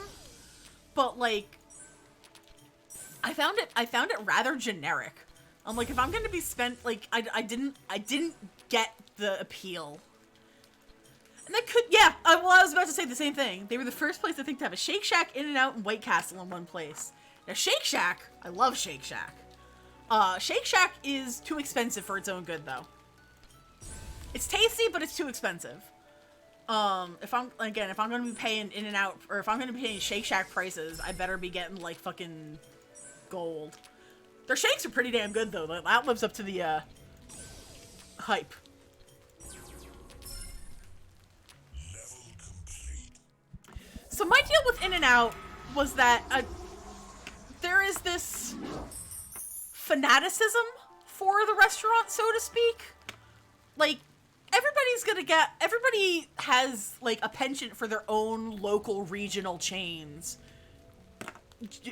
but, like, I found it rather generic. I'm like, if I'm gonna be spent, like, I didn't get the appeal. And that could, yeah, I was about to say the same thing. They were the first place, I think, to have a Shake Shack, In-N-Out, and White Castle in one place. Now, Shake Shack, I love Shake Shack. Shake Shack is too expensive for its own good, though. It's tasty, but it's too expensive. If I'm gonna be paying In-N-Out, or if I'm gonna be paying Shake Shack prices, I better be getting, like, fucking gold. Their shakes are pretty damn good, though. That lives up to the, hype. So my deal with In-N-Out was that there is this fanaticism for the restaurant, so to speak. Like, everybody has, like, a penchant for their own local regional chains.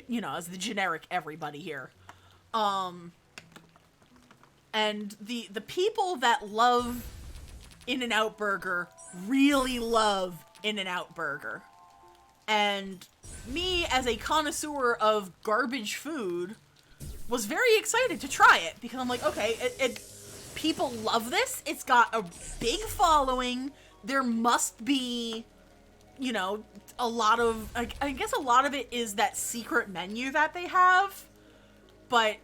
You know, as the generic everybody here. And the people that love In-N-Out Burger really love In-N-Out Burger. And me, as a connoisseur of garbage food, was very excited to try it. Because I'm like, okay, people love this. It's got a big following. There must be, you know, a lot of... I guess a lot of it is that secret menu that they have. But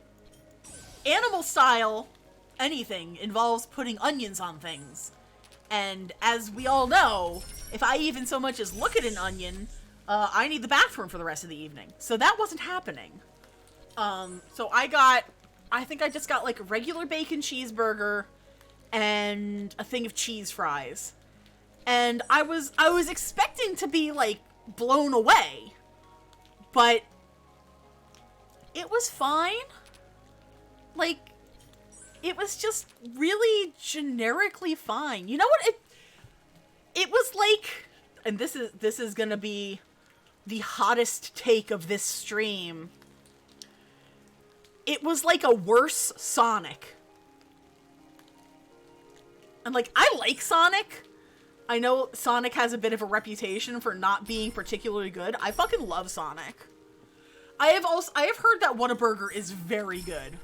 animal style, anything, involves putting onions on things. And as we all know, if I even so much as look at an onion... I need the bathroom for the rest of the evening. So that wasn't happening. So I think I just got like a regular bacon cheeseburger and a thing of cheese fries. And I was expecting to be like blown away. But it was fine. Like, it was just really generically fine. You know what? It was like, and this is gonna be the hottest take of this stream. It was like a worse Sonic. And like, I like Sonic. I know Sonic has a bit of a reputation for not being particularly good. I fucking love Sonic. I have heard that Whataburger is very good.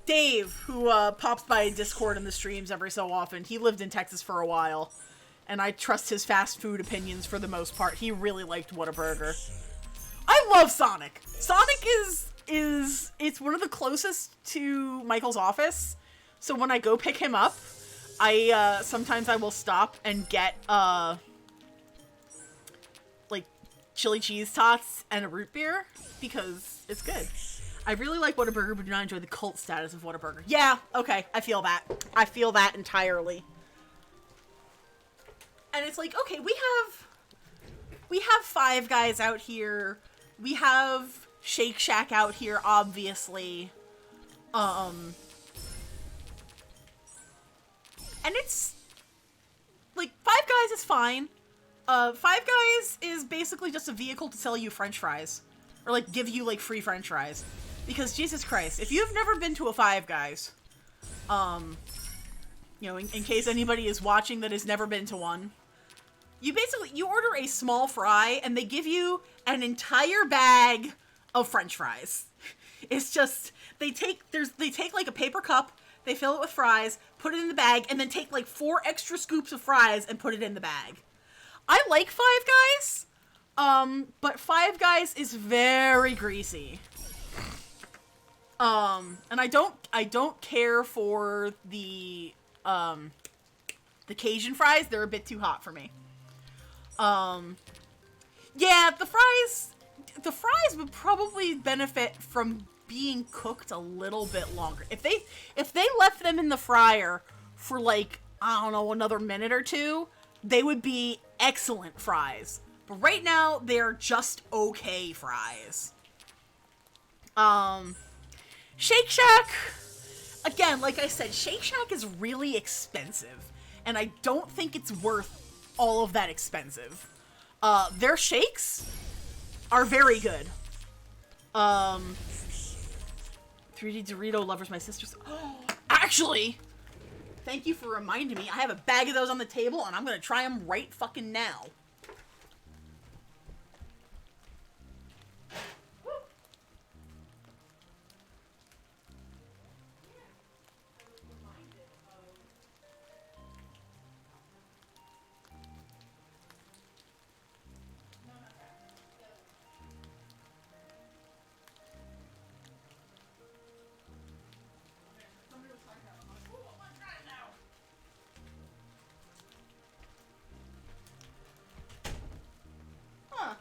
Dave, who pops by Discord in the streams every so often, he lived in Texas for a while. And I trust his fast food opinions for the most part. He really liked Whataburger. I love Sonic. Sonic it's one of the closest to Michael's office. So when I go pick him up, sometimes I will stop and get, like, chili cheese tots and a root beer, because it's good. I really like Whataburger, but do not enjoy the cult status of Whataburger. Yeah, okay, I feel that. I feel that entirely. And it's like, okay, we have Five Guys out here. We have Shake Shack out here, obviously. And it's, like, Five Guys is fine. Five Guys is basically just a vehicle to sell you French fries. Or, like, give you, like, free French fries. Because, Jesus Christ, if you've never been to a Five Guys, you know, in case anybody is watching that has never been to one, you order a small fry, and they give you an entire bag of French fries. It's just, they take like a paper cup, they fill it with fries, put it in the bag, and then take like 4 extra scoops of fries and put it in the bag. I like Five Guys, but Five Guys is very greasy. And I don't care for the Cajun fries. They're a bit too hot for me. Yeah, the fries would probably benefit from being cooked a little bit longer. If they left them in the fryer for like, I don't know, another minute or two, they would be excellent fries. But right now, they're just okay fries. Shake Shack, again, like I said, Shake Shack is really expensive, and I don't think it's worth all of that expensive. Their shakes are very good. 3D Dorito lovers, my sister's. Oh, actually, thank you for reminding me. I have a bag of those on the table, and I'm gonna try them right fucking now.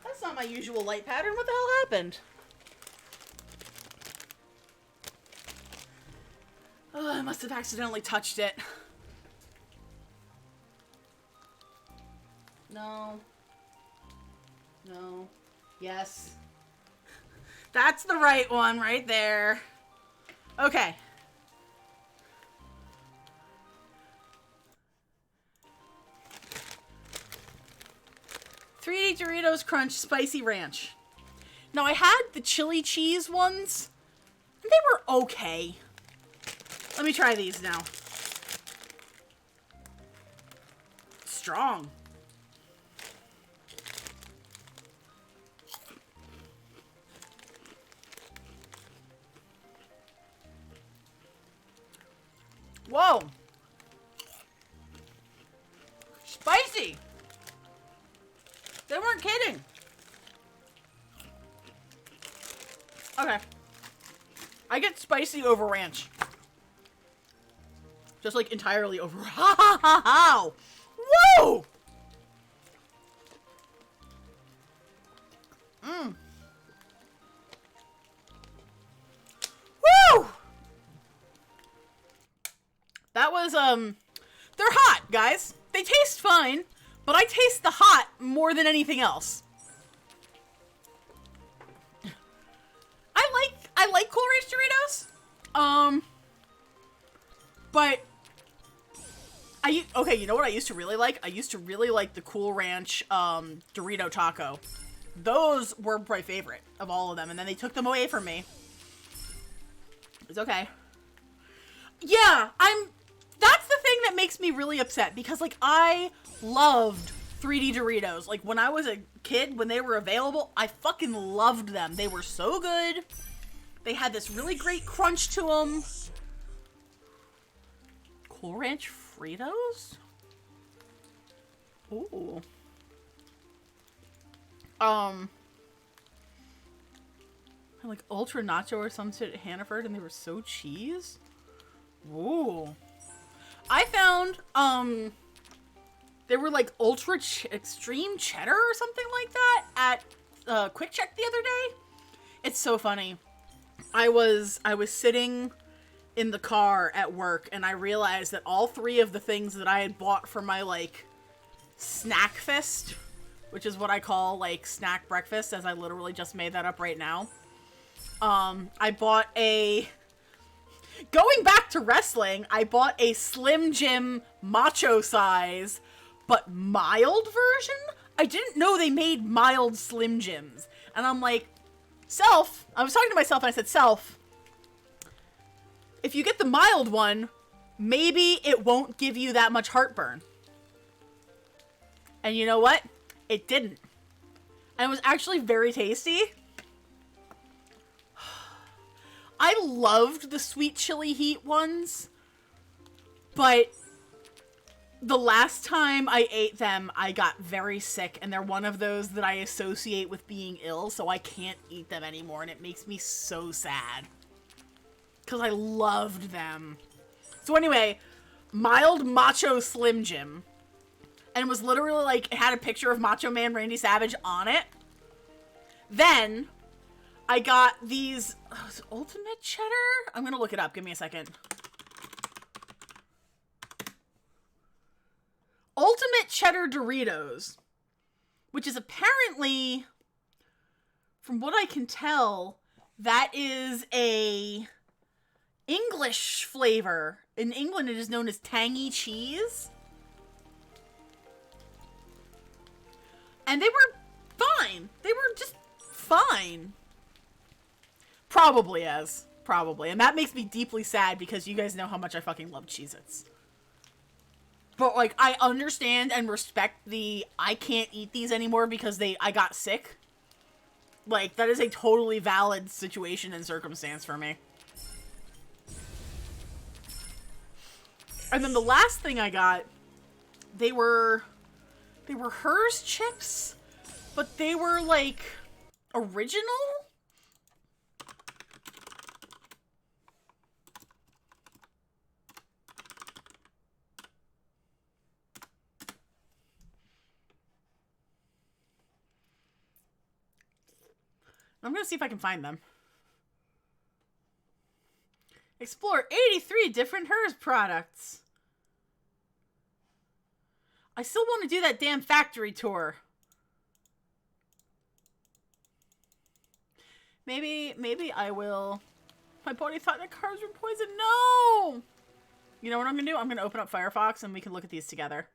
That's not my usual light pattern. What the hell happened? Oh, I must have accidentally touched it. No. No. Yes. That's the right one right there. Okay. $3 Doritos Crunch Spicy Ranch. Now, I had the chili cheese ones. And they were okay. Let me try these now. Strong. Whoa. Spicy. They weren't kidding. Okay. I get spicy over ranch. Just like entirely over. Ha ha ha ha! Woo! Mmm. Woo! That was, they're hot, guys. They taste fine, but I taste the hot more than anything else. I like Cool Ranch Doritos. But okay, you know what I used to really like? I used to really like the Cool Ranch, Dorito Taco. Those were my favorite of all of them, and then they took them away from me. It's okay. Yeah, that's the thing that makes me really upset, because, like, I loved 3D Doritos. Like, when I was a kid, when they were available, I fucking loved them. They were so good. They had this really great crunch to them. Cool Ranch Fritos? Ooh. Like Ultra Nacho or some shit at Hannaford, and they were so cheese. Ooh. I found, they were like extreme cheddar or something like that at Quick Check the other day. It's so funny. I was sitting in the car at work, and I realized that all three of the things that I had bought for my, like, snack fest, which is what I call, like, snack breakfast, as I literally just made that up right now. I bought going back to wrestling, I bought a Slim Jim macho size, but mild version? I didn't know they made mild Slim Jims. And I'm like, I was talking to myself, and I said, Self, if you get the mild one, maybe it won't give you that much heartburn. And you know what? It didn't. And it was actually very tasty. I loved the sweet chili heat ones, but the last time I ate them, I got very sick, and they're one of those that I associate with being ill, so I can't eat them anymore, and it makes me so sad. Because I loved them. So anyway, mild Macho Slim Jim. And it was literally like, it had a picture of Macho Man Randy Savage on it. Then I got these Ultimate Cheddar? I'm gonna look it up. Give me a second. Ultimate Cheddar Doritos, which is apparently, from what I can tell, that is a English flavor. In England, it is known as tangy cheese. And they were fine. They were just fine. Probably. And that makes me deeply sad, because you guys know how much I fucking love Cheez-Its. But, like, I understand and respect I can't eat these anymore because I got sick. Like, that is a totally valid situation and circumstance for me. And then the last thing I got, they were Hers chips, but they were, like, original? I'm gonna see if I can find them. Explore 83 different Hers products. I still want to do that damn factory tour. Maybe I will. My body thought the carbs were poison. No! You know what I'm going to do? I'm going to open up Firefox and we can look at these together.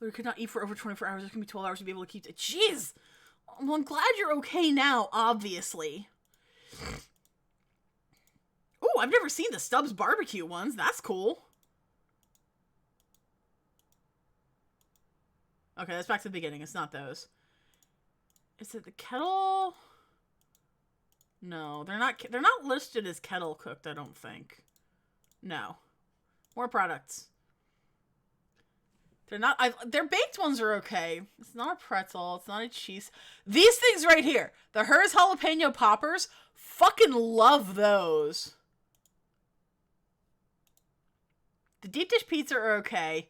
We could not eat for over 24 hours. There's going to be 12 hours to be able to keep it. Jeez! Well, I'm glad you're okay now, obviously. Oh, I've never seen the Stubbs barbecue ones. That's cool. Okay, that's back to the beginning. It's not those. Is it the kettle? No, they're not listed as kettle cooked, I don't think. No. More products. They're not, their baked ones are okay. It's not a pretzel, it's not a cheese. These things right here, the Hers jalapeno poppers, fucking love those. The deep dish pizza are okay.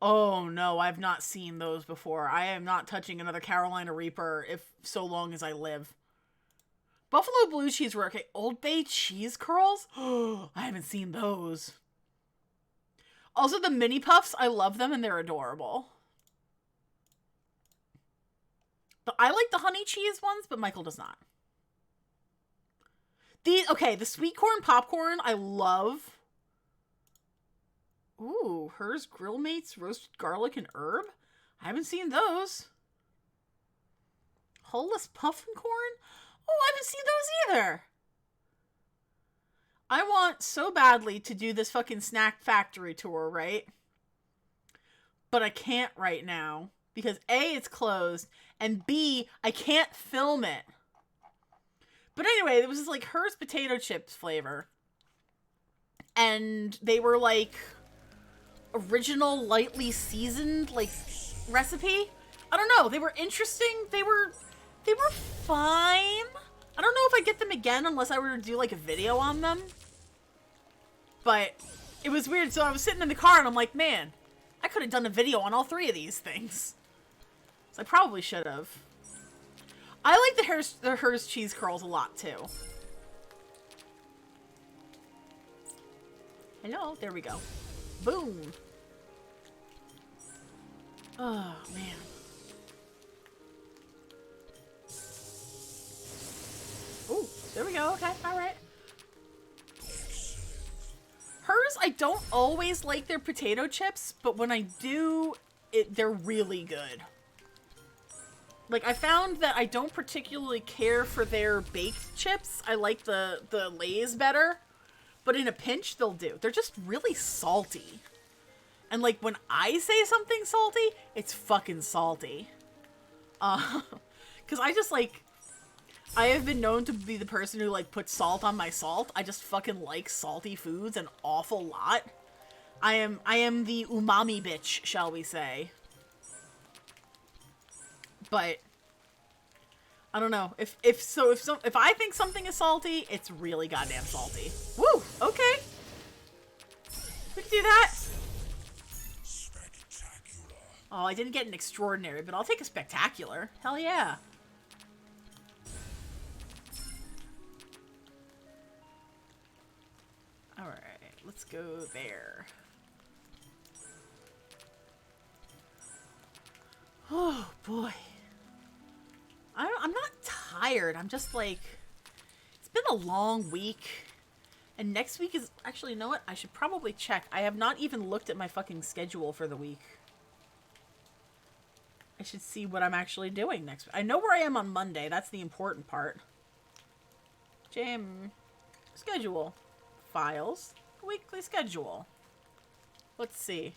Oh no, I've not seen those before. I am not touching another Carolina Reaper if so long as I live. Buffalo blue cheese were okay. Old Bay cheese curls? I haven't seen those. Also, the mini puffs, I love them and they're adorable. But I like the honey cheese ones, but Michael does not. The sweet corn popcorn, I love. Ooh, Hers Grill Mates roasted garlic and herb? I haven't seen those. Hulless puffin corn? Oh, I haven't seen those either. I want so badly to do this fucking snack factory tour, right? But I can't right now. Because A, it's closed. And B, I can't film it. But anyway, it was just like Hers potato chips flavor. And they were like original lightly seasoned like recipe. I don't know. They were interesting. They were fine. I don't know if I get them again unless I were to do like a video on them. But it was weird. So I was sitting in the car and I'm like, man, I could have done a video on all three of these things. So I probably should have. I like the Hers cheese curls a lot too. Hello, there we go. Boom. Oh, man. Oh, there we go. Okay, all right. Hers, I don't always like their potato chips, but when I do, they're really good. Like, I found that I don't particularly care for their baked chips. I like the Lay's better. But in a pinch, they'll do. They're just really salty. And, like, when I say something salty, it's fucking salty. Because I just, like... I have been known to be the person who, like, puts salt on my salt. I just fucking like salty foods an awful lot. I am the umami bitch, shall we say. But... I don't know. If I think something is salty, it's really goddamn salty. Woo! Okay. We can do that. Oh, I didn't get an extraordinary, but I'll take a spectacular. Hell yeah. Alright, let's go there. Oh, boy. I'm not tired. I'm just like... It's been a long week. And next week is... Actually, you know what? I should probably check. I have not even looked at my fucking schedule for the week. I should see what I'm actually doing next week. I know where I am on Monday. That's the important part. Schedule. Files. Weekly schedule. Let's see.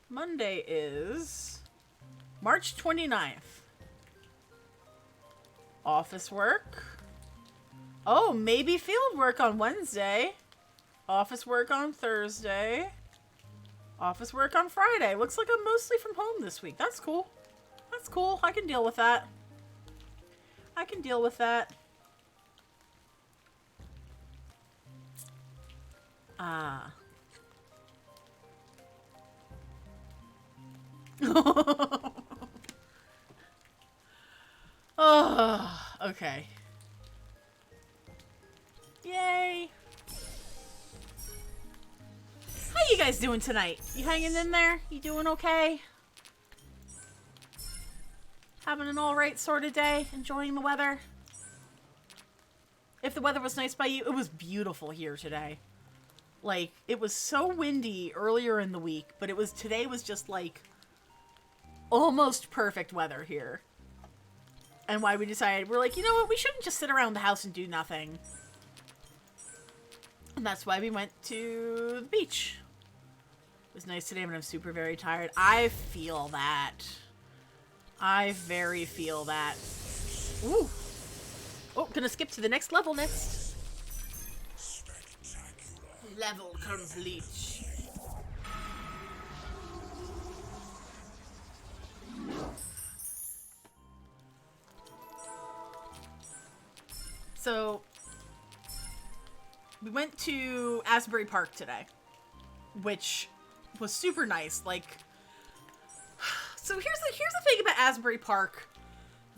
Monday is... March 29th. Office work. Oh, maybe field work on Wednesday. Office work on Thursday. Office work on Friday. Looks like I'm mostly from home this week. That's cool. That's cool. I can deal with that. I can deal with that. Ah. Oh, okay. Yay. How you guys doing tonight? You hanging in there? You doing okay? Having an alright sort of day? Enjoying the weather? If the weather was nice by you, it was beautiful here today. Like, it was so windy earlier in the week, but today was just like almost perfect weather here. And why we decided, we're like, you know what, we shouldn't just sit around the house and do nothing. And that's why we went to the beach. It was nice today, but I'm super very tired. I feel that. I very feel that. Ooh. Oh, gonna skip to the next level next. Level complete. So, we went to Asbury Park today, which was super nice. Like, so here's the thing about Asbury Park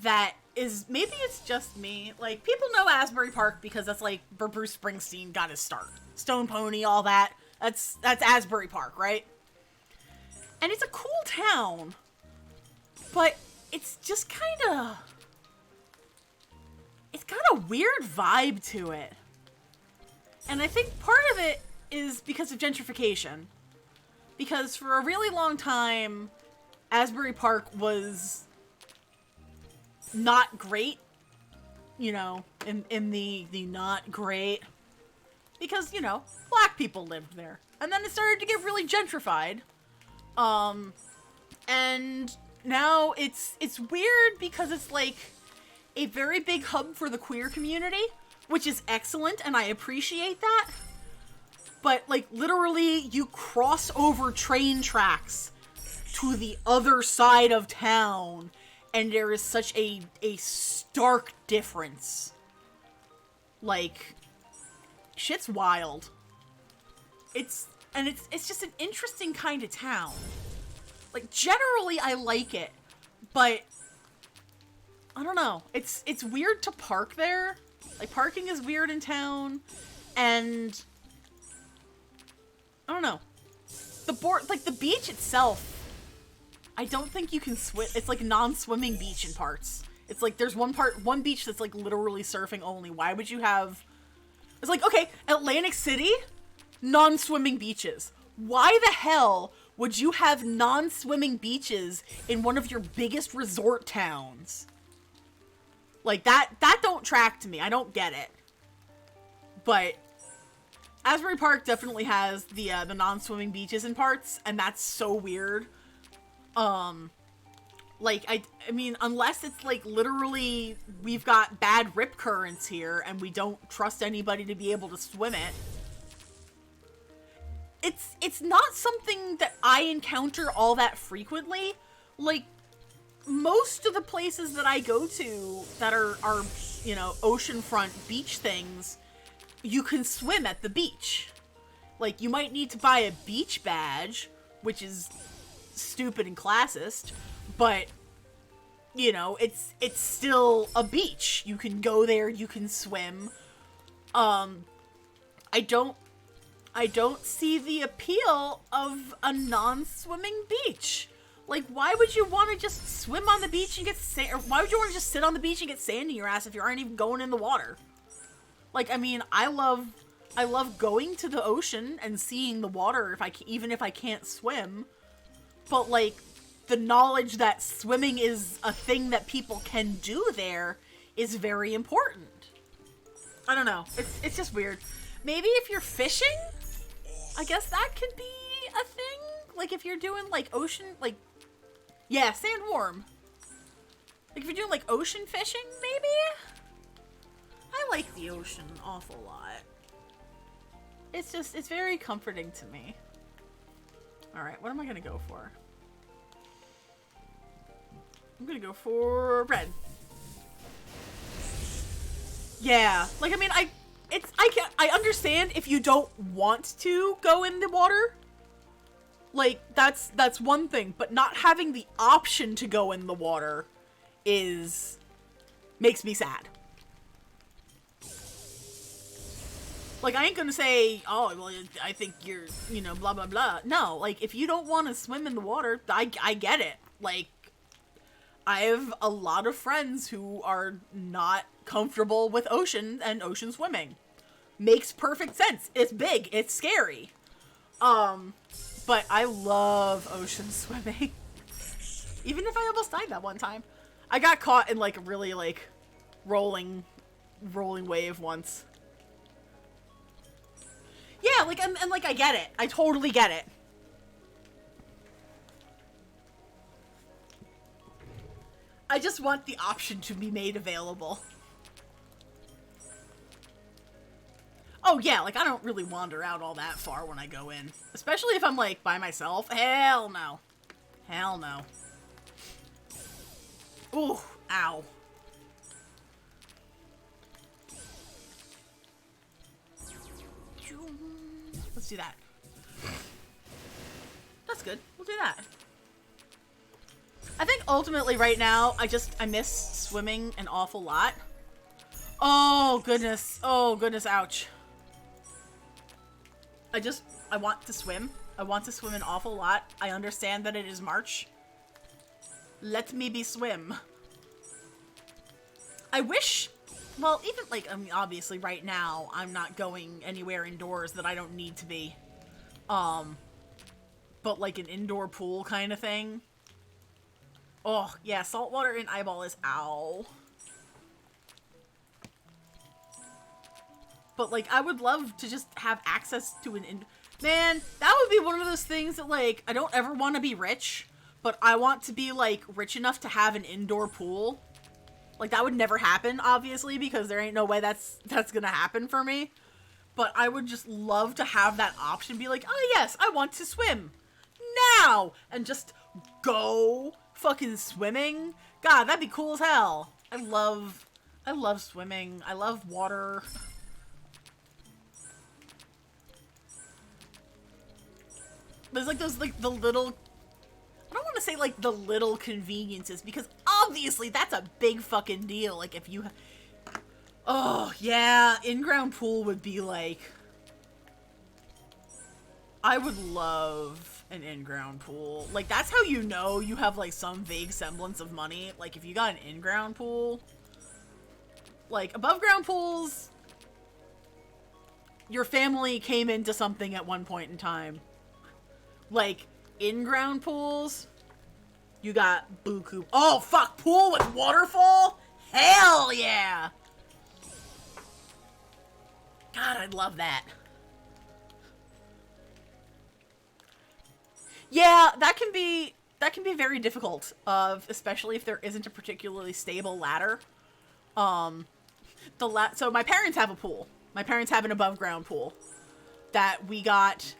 that is, maybe it's just me. Like, people know Asbury Park because that's like where Bruce Springsteen got his start. Stone Pony, all that. That's Asbury Park, right? And it's a cool town, but it's just it's got a weird vibe to it. And I think part of it is because of gentrification. Because for a really long time, Asbury Park was not great. You know, in the not great. Because, you know, black people lived there. And then it started to get really gentrified. And now it's weird because it's like a very big hub for the queer community, which is excellent, and I appreciate that. But, like, literally, you cross over train tracks to the other side of town, and there is such a stark difference. Like, shit's wild. It's just an interesting kind of town. Like, generally, I like it, but I don't know. It's weird to park there. Like, parking is weird in town, and I don't know. The beach itself, I don't think you can swim. It's like a non-swimming beach in parts. It's like there's one beach that's like literally surfing only. Why would you have? It's like, okay, Atlantic City, non-swimming beaches. Why the hell would you have non-swimming beaches in one of your biggest resort towns? Like, that don't track to me. I don't get it. But Asbury Park definitely has the non-swimming beaches in parts, and that's so weird. Like, I mean, unless it's, like, literally we've got bad rip currents here, and we don't trust anybody to be able to swim it. It's not something that I encounter all that frequently. Like, most of the places that I go to that are, you know, oceanfront beach things, you can swim at the beach. Like, you might need to buy a beach badge, which is stupid and classist, but, you know, it's still a beach. You can go there, you can swim. I don't see the appeal of a non-swimming beach. Like, why would you want to just swim on the beach and get sand? Or why would you want to just sit on the beach and get sand in your ass if you aren't even going in the water? Like, I mean, I love going to the ocean and seeing the water even if I can't swim. But, like, the knowledge that swimming is a thing that people can do there is very important. I don't know. It's just weird. Maybe if you're fishing, I guess that could be a thing. Like, if you're doing, like, ocean, like, yeah, sandworm. Like, if you're doing, like, ocean fishing, maybe? I like the ocean an awful lot. It's very comforting to me. Alright, what am I gonna go for? I'm gonna go for red. Yeah, like, I mean, I understand if you don't want to go in the water. Like, that's one thing, but not having the option to go in the water makes me sad. Like, I ain't gonna say, oh, well, I think you're, you know, blah, blah, blah. No, like, if you don't want to swim in the water, I get it. Like, I have a lot of friends who are not comfortable with ocean and ocean swimming. Makes perfect sense. It's big. It's scary. But I love ocean swimming. Even if I almost died that one time. I got caught in, like, a really, like, rolling wave once. Yeah, like, and like, I get it. I totally get it. I just want the option to be made available. Oh, yeah, like, I don't really wander out all that far when I go in. Especially if I'm, like, by myself. Hell no. Hell no. Ooh, ow. Let's do that. That's good. We'll do that. I think ultimately right now, I miss swimming an awful lot. Oh, goodness. Oh, goodness, ouch. I want to swim. I want to swim an awful lot. I understand that it is March. Let me be swim. I wish, well, even like, I mean, obviously right now, I'm not going anywhere indoors that I don't need to be. But like an indoor pool kind of thing. Oh, yeah, saltwater in eyeball is ow. But like, I would love to just have access to man, that would be one of those things that like, I don't ever want to be rich, but I want to be like rich enough to have an indoor pool. Like, that would never happen, obviously, because there ain't no way that's gonna happen for me. But I would just love to have that option, be like, oh yes, I want to swim now, and just go fucking swimming. God, that'd be cool as hell. I love swimming. I love water. There's like those, like, the little, I don't want to say like the little conveniences, because obviously that's a big fucking deal. Like, if you, oh yeah, in-ground pool would be like, I would love an in-ground pool. Like, that's how you know you have like some vague semblance of money. Like, if you got an in-ground pool. Like, above-ground pools, your family came into something at one point in time. Like, in-ground pools, you got buku. Oh, fuck, pool with waterfall? Hell yeah! God, I'd love that. Yeah, that can be very difficult, especially if there isn't a particularly stable ladder. So my parents have a pool. My parents have an above-ground pool that we got,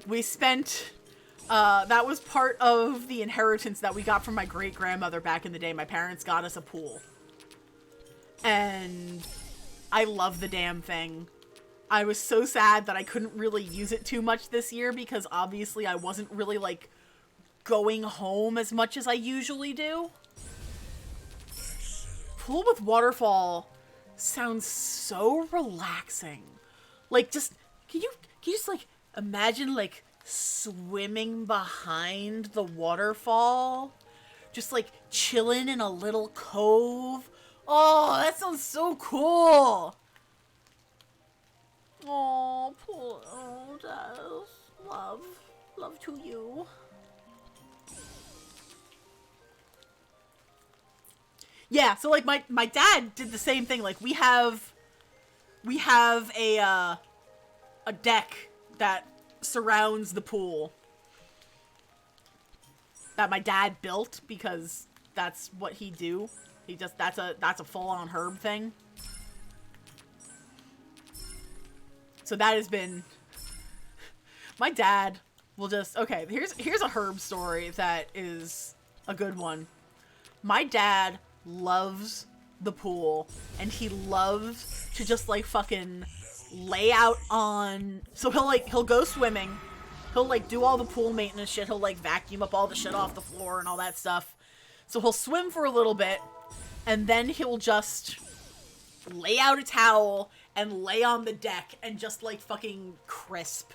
we spent, that was part of the inheritance that we got from my great-grandmother back in the day. My parents got us a pool. And I love the damn thing. I was so sad that I couldn't really use it too much this year because obviously I wasn't really, like, going home as much as I usually do. Pool with waterfall sounds so relaxing. Like, just, can you just, like, imagine, like, swimming behind the waterfall? Just, like, chilling in a little cove? Oh, that sounds so cool! Oh, poor, oh, Dad. Love to you. Yeah, so, like, my dad did the same thing. Like, we have a deck that surrounds the pool that my dad built because that's what he do. He just, that's a full-on herb thing. So that has been, my dad will just, okay, here's a herb story that is a good one. My dad loves the pool, and he loves to just, like, fucking lay out on, so he'll go swimming, he'll, like, do all the pool maintenance shit, he'll, like, vacuum up all the shit off the floor and all that stuff. So he'll swim for a little bit, and then he'll just lay out a towel and lay on the deck and just, like, fucking crisp.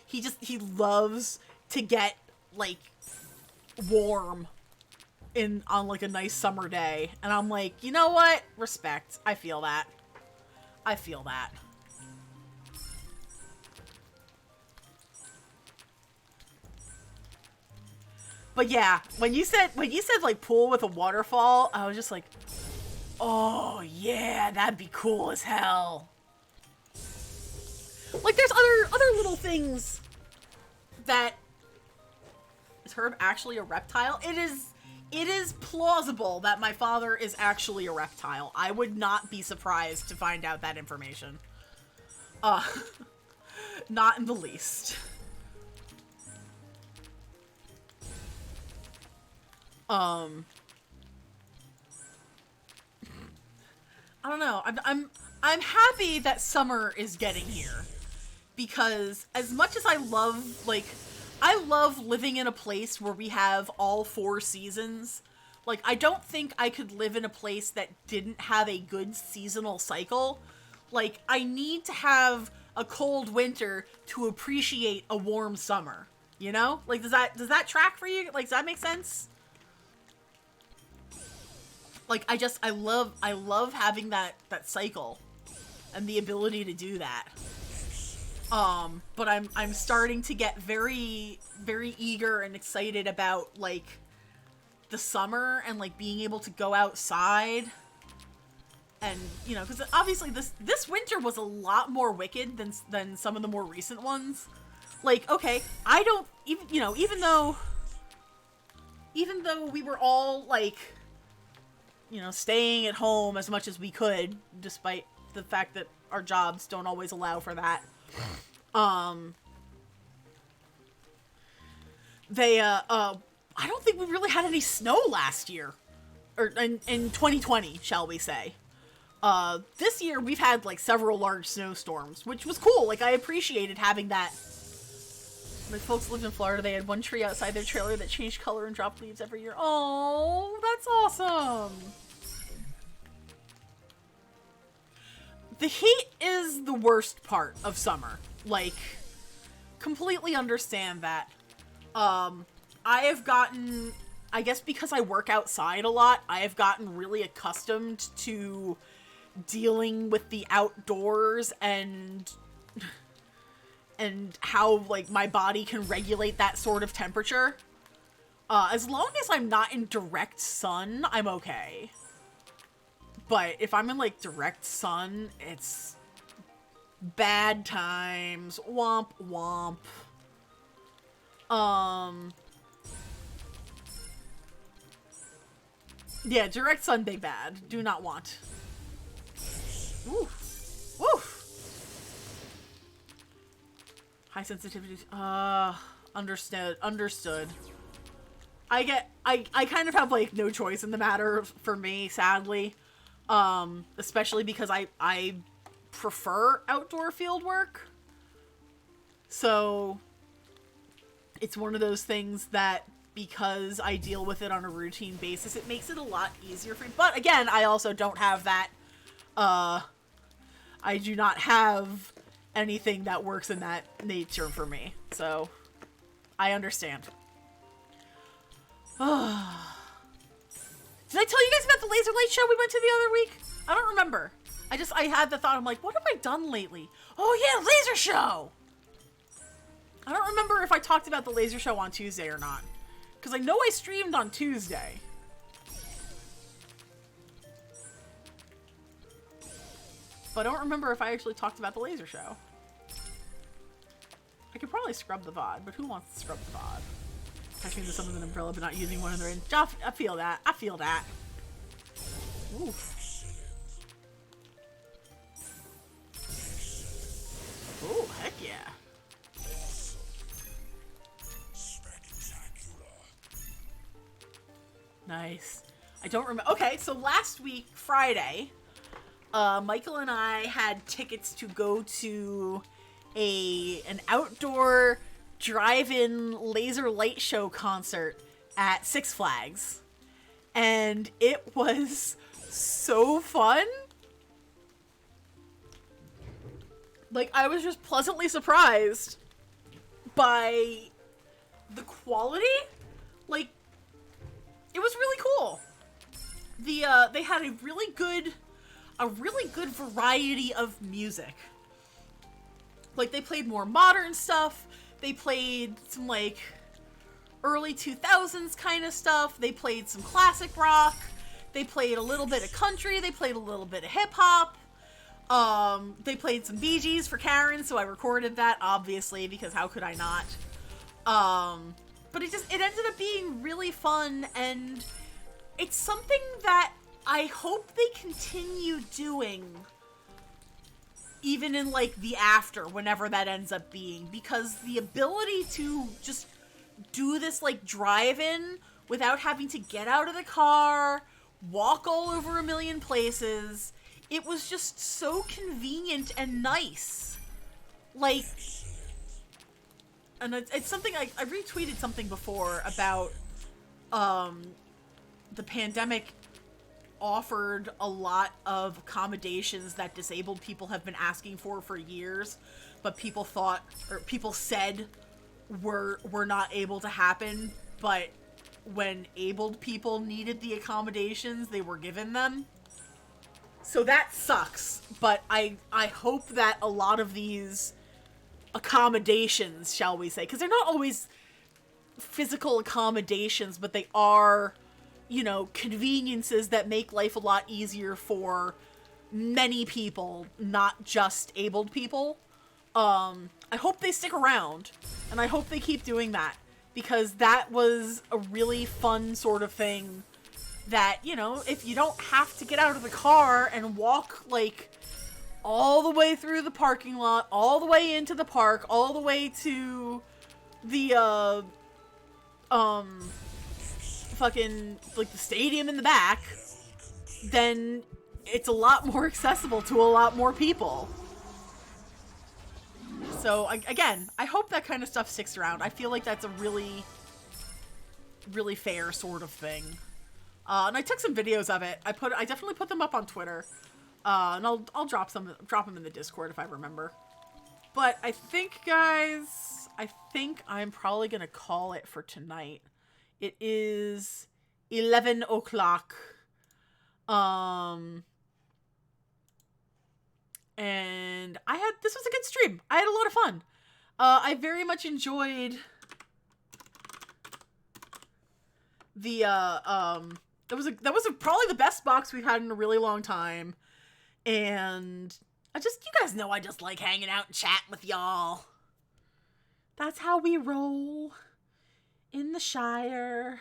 He loves to get, like, warm on, like, a nice summer day. And I'm like, you know what? Respect. I feel that. I feel that. But yeah, when you said like pool with a waterfall, I was just like, oh yeah, that'd be cool as hell. Like there's other little things that is Herb actually a reptile? It is plausible that my father is actually a reptile. I would not be surprised to find out that information. Not in the least. I don't know. I'm happy that summer is getting here, because as much as I love living in a place where we have all 4 seasons. Like, I don't think I could live in a place that didn't have a good seasonal cycle. Like, I need to have a cold winter to appreciate a warm summer. You know? Like, does that track for you? Like, does that make sense? Like, I love having that cycle and the ability to do that. But I'm starting to get very, very eager and excited about, like, the summer and, like, being able to go outside. And, you know, because obviously this winter was a lot more wicked than some of the more recent ones. Like, okay, I don't, even, you know, even though we were all, like, you know, staying at home as much as we could, despite the fact that our jobs don't always allow for that. I don't think we really had any snow last year. Or in 2020, shall we say. This year we've had, like, several large snowstorms, which was cool. Like, I appreciated having that. My folks lived in Florida. They had one tree outside their trailer that changed color and dropped leaves every year. Oh, that's awesome. The heat is the worst part of summer. Like, completely understand that. I have gotten, I guess because I work outside a lot, I have gotten really accustomed to dealing with the outdoors and how, like, my body can regulate that sort of temperature. As long as I'm not in direct sun, I'm okay. But if I'm in, like, direct sun, it's bad times. Womp womp. Yeah, direct sun, big bad. Do not want. Woof. Woof. High sensitivity. Understood. I kind of have, like, no choice in the matter for me, sadly. Especially because I prefer outdoor field work. So it's one of those things that, because I deal with it on a routine basis, it makes it a lot easier for me. But again, I also don't have that, I do not have anything that works in that nature for me. So I understand. Did I tell you guys about the laser light show we went to the other week? I don't remember. I had the thought, I'm like, what have I done lately? Oh yeah, laser show! I don't remember if I talked about the laser show on Tuesday or not. Because I know I streamed on Tuesday. But I don't remember if I actually talked about the laser show. I could probably scrub the VOD, but who wants to scrub the VOD? Touching the sun with an umbrella but not using one of their end. I feel that. I feel that. Oof. Oh, heck yeah. Nice. I don't remember. Okay, so last week, Friday, Michael and I had tickets to go to an outdoor drive-in laser light show concert at Six Flags. And it was so fun. Like, I was just pleasantly surprised by the quality. Like, it was really cool. They had a really good variety of music. Like, they played more modern stuff. They played some, like, early 2000s kind of stuff. They played some classic rock. They played a little bit of country. They played a little bit of hip-hop. They played some Bee Gees for Karen, so I recorded that, obviously, because how could I not? But it ended up being really fun, and it's something that I hope they continue doing even in, like, the after, whenever that ends up being, because the ability to just do this, like, drive-in without having to get out of the car, walk all over a million places, it was just so convenient and nice. Like, and it's something, I retweeted something before about, the pandemic offered a lot of accommodations that disabled people have been asking for years, but people said were not able to happen, but when abled people needed the accommodations, they were given them. So that sucks, but I hope that a lot of these accommodations, shall we say, because they're not always physical accommodations, but they are, you know, conveniences that make life a lot easier for many people, not just abled people. I hope they stick around, and I hope they keep doing that, because that was a really fun sort of thing that, you know, if you don't have to get out of the car and walk, like, all the way through the parking lot, all the way into the park, all the way to the, fucking, like, the stadium in the back, then it's a lot more accessible to a lot more people. So, again, I hope that kind of stuff sticks around. I feel like that's a really, really fair sort of thing. And I took some videos of it. I definitely put them up on Twitter. And I'll drop them in the Discord if I remember. But I think, guys, I'm probably gonna call it for tonight. It is 11 o'clock. And this was a good stream. I had a lot of fun. I very much enjoyed the, that was probably the best box we've had in a really long time. And you guys know I just like hanging out and chatting with y'all. That's how we roll in the Shire.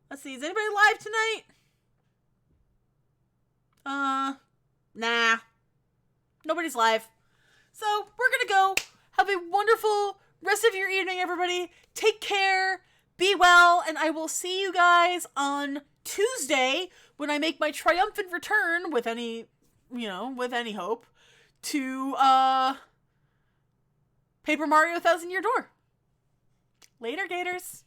Let's see, is anybody live tonight? Nah. Nobody's live. So, we're gonna go. Have a wonderful rest of your evening, everybody. Take care. Be well. And I will see you guys on Tuesday when I make my triumphant return with any hope to, Paper Mario Thousand Year Door. Later, Gators.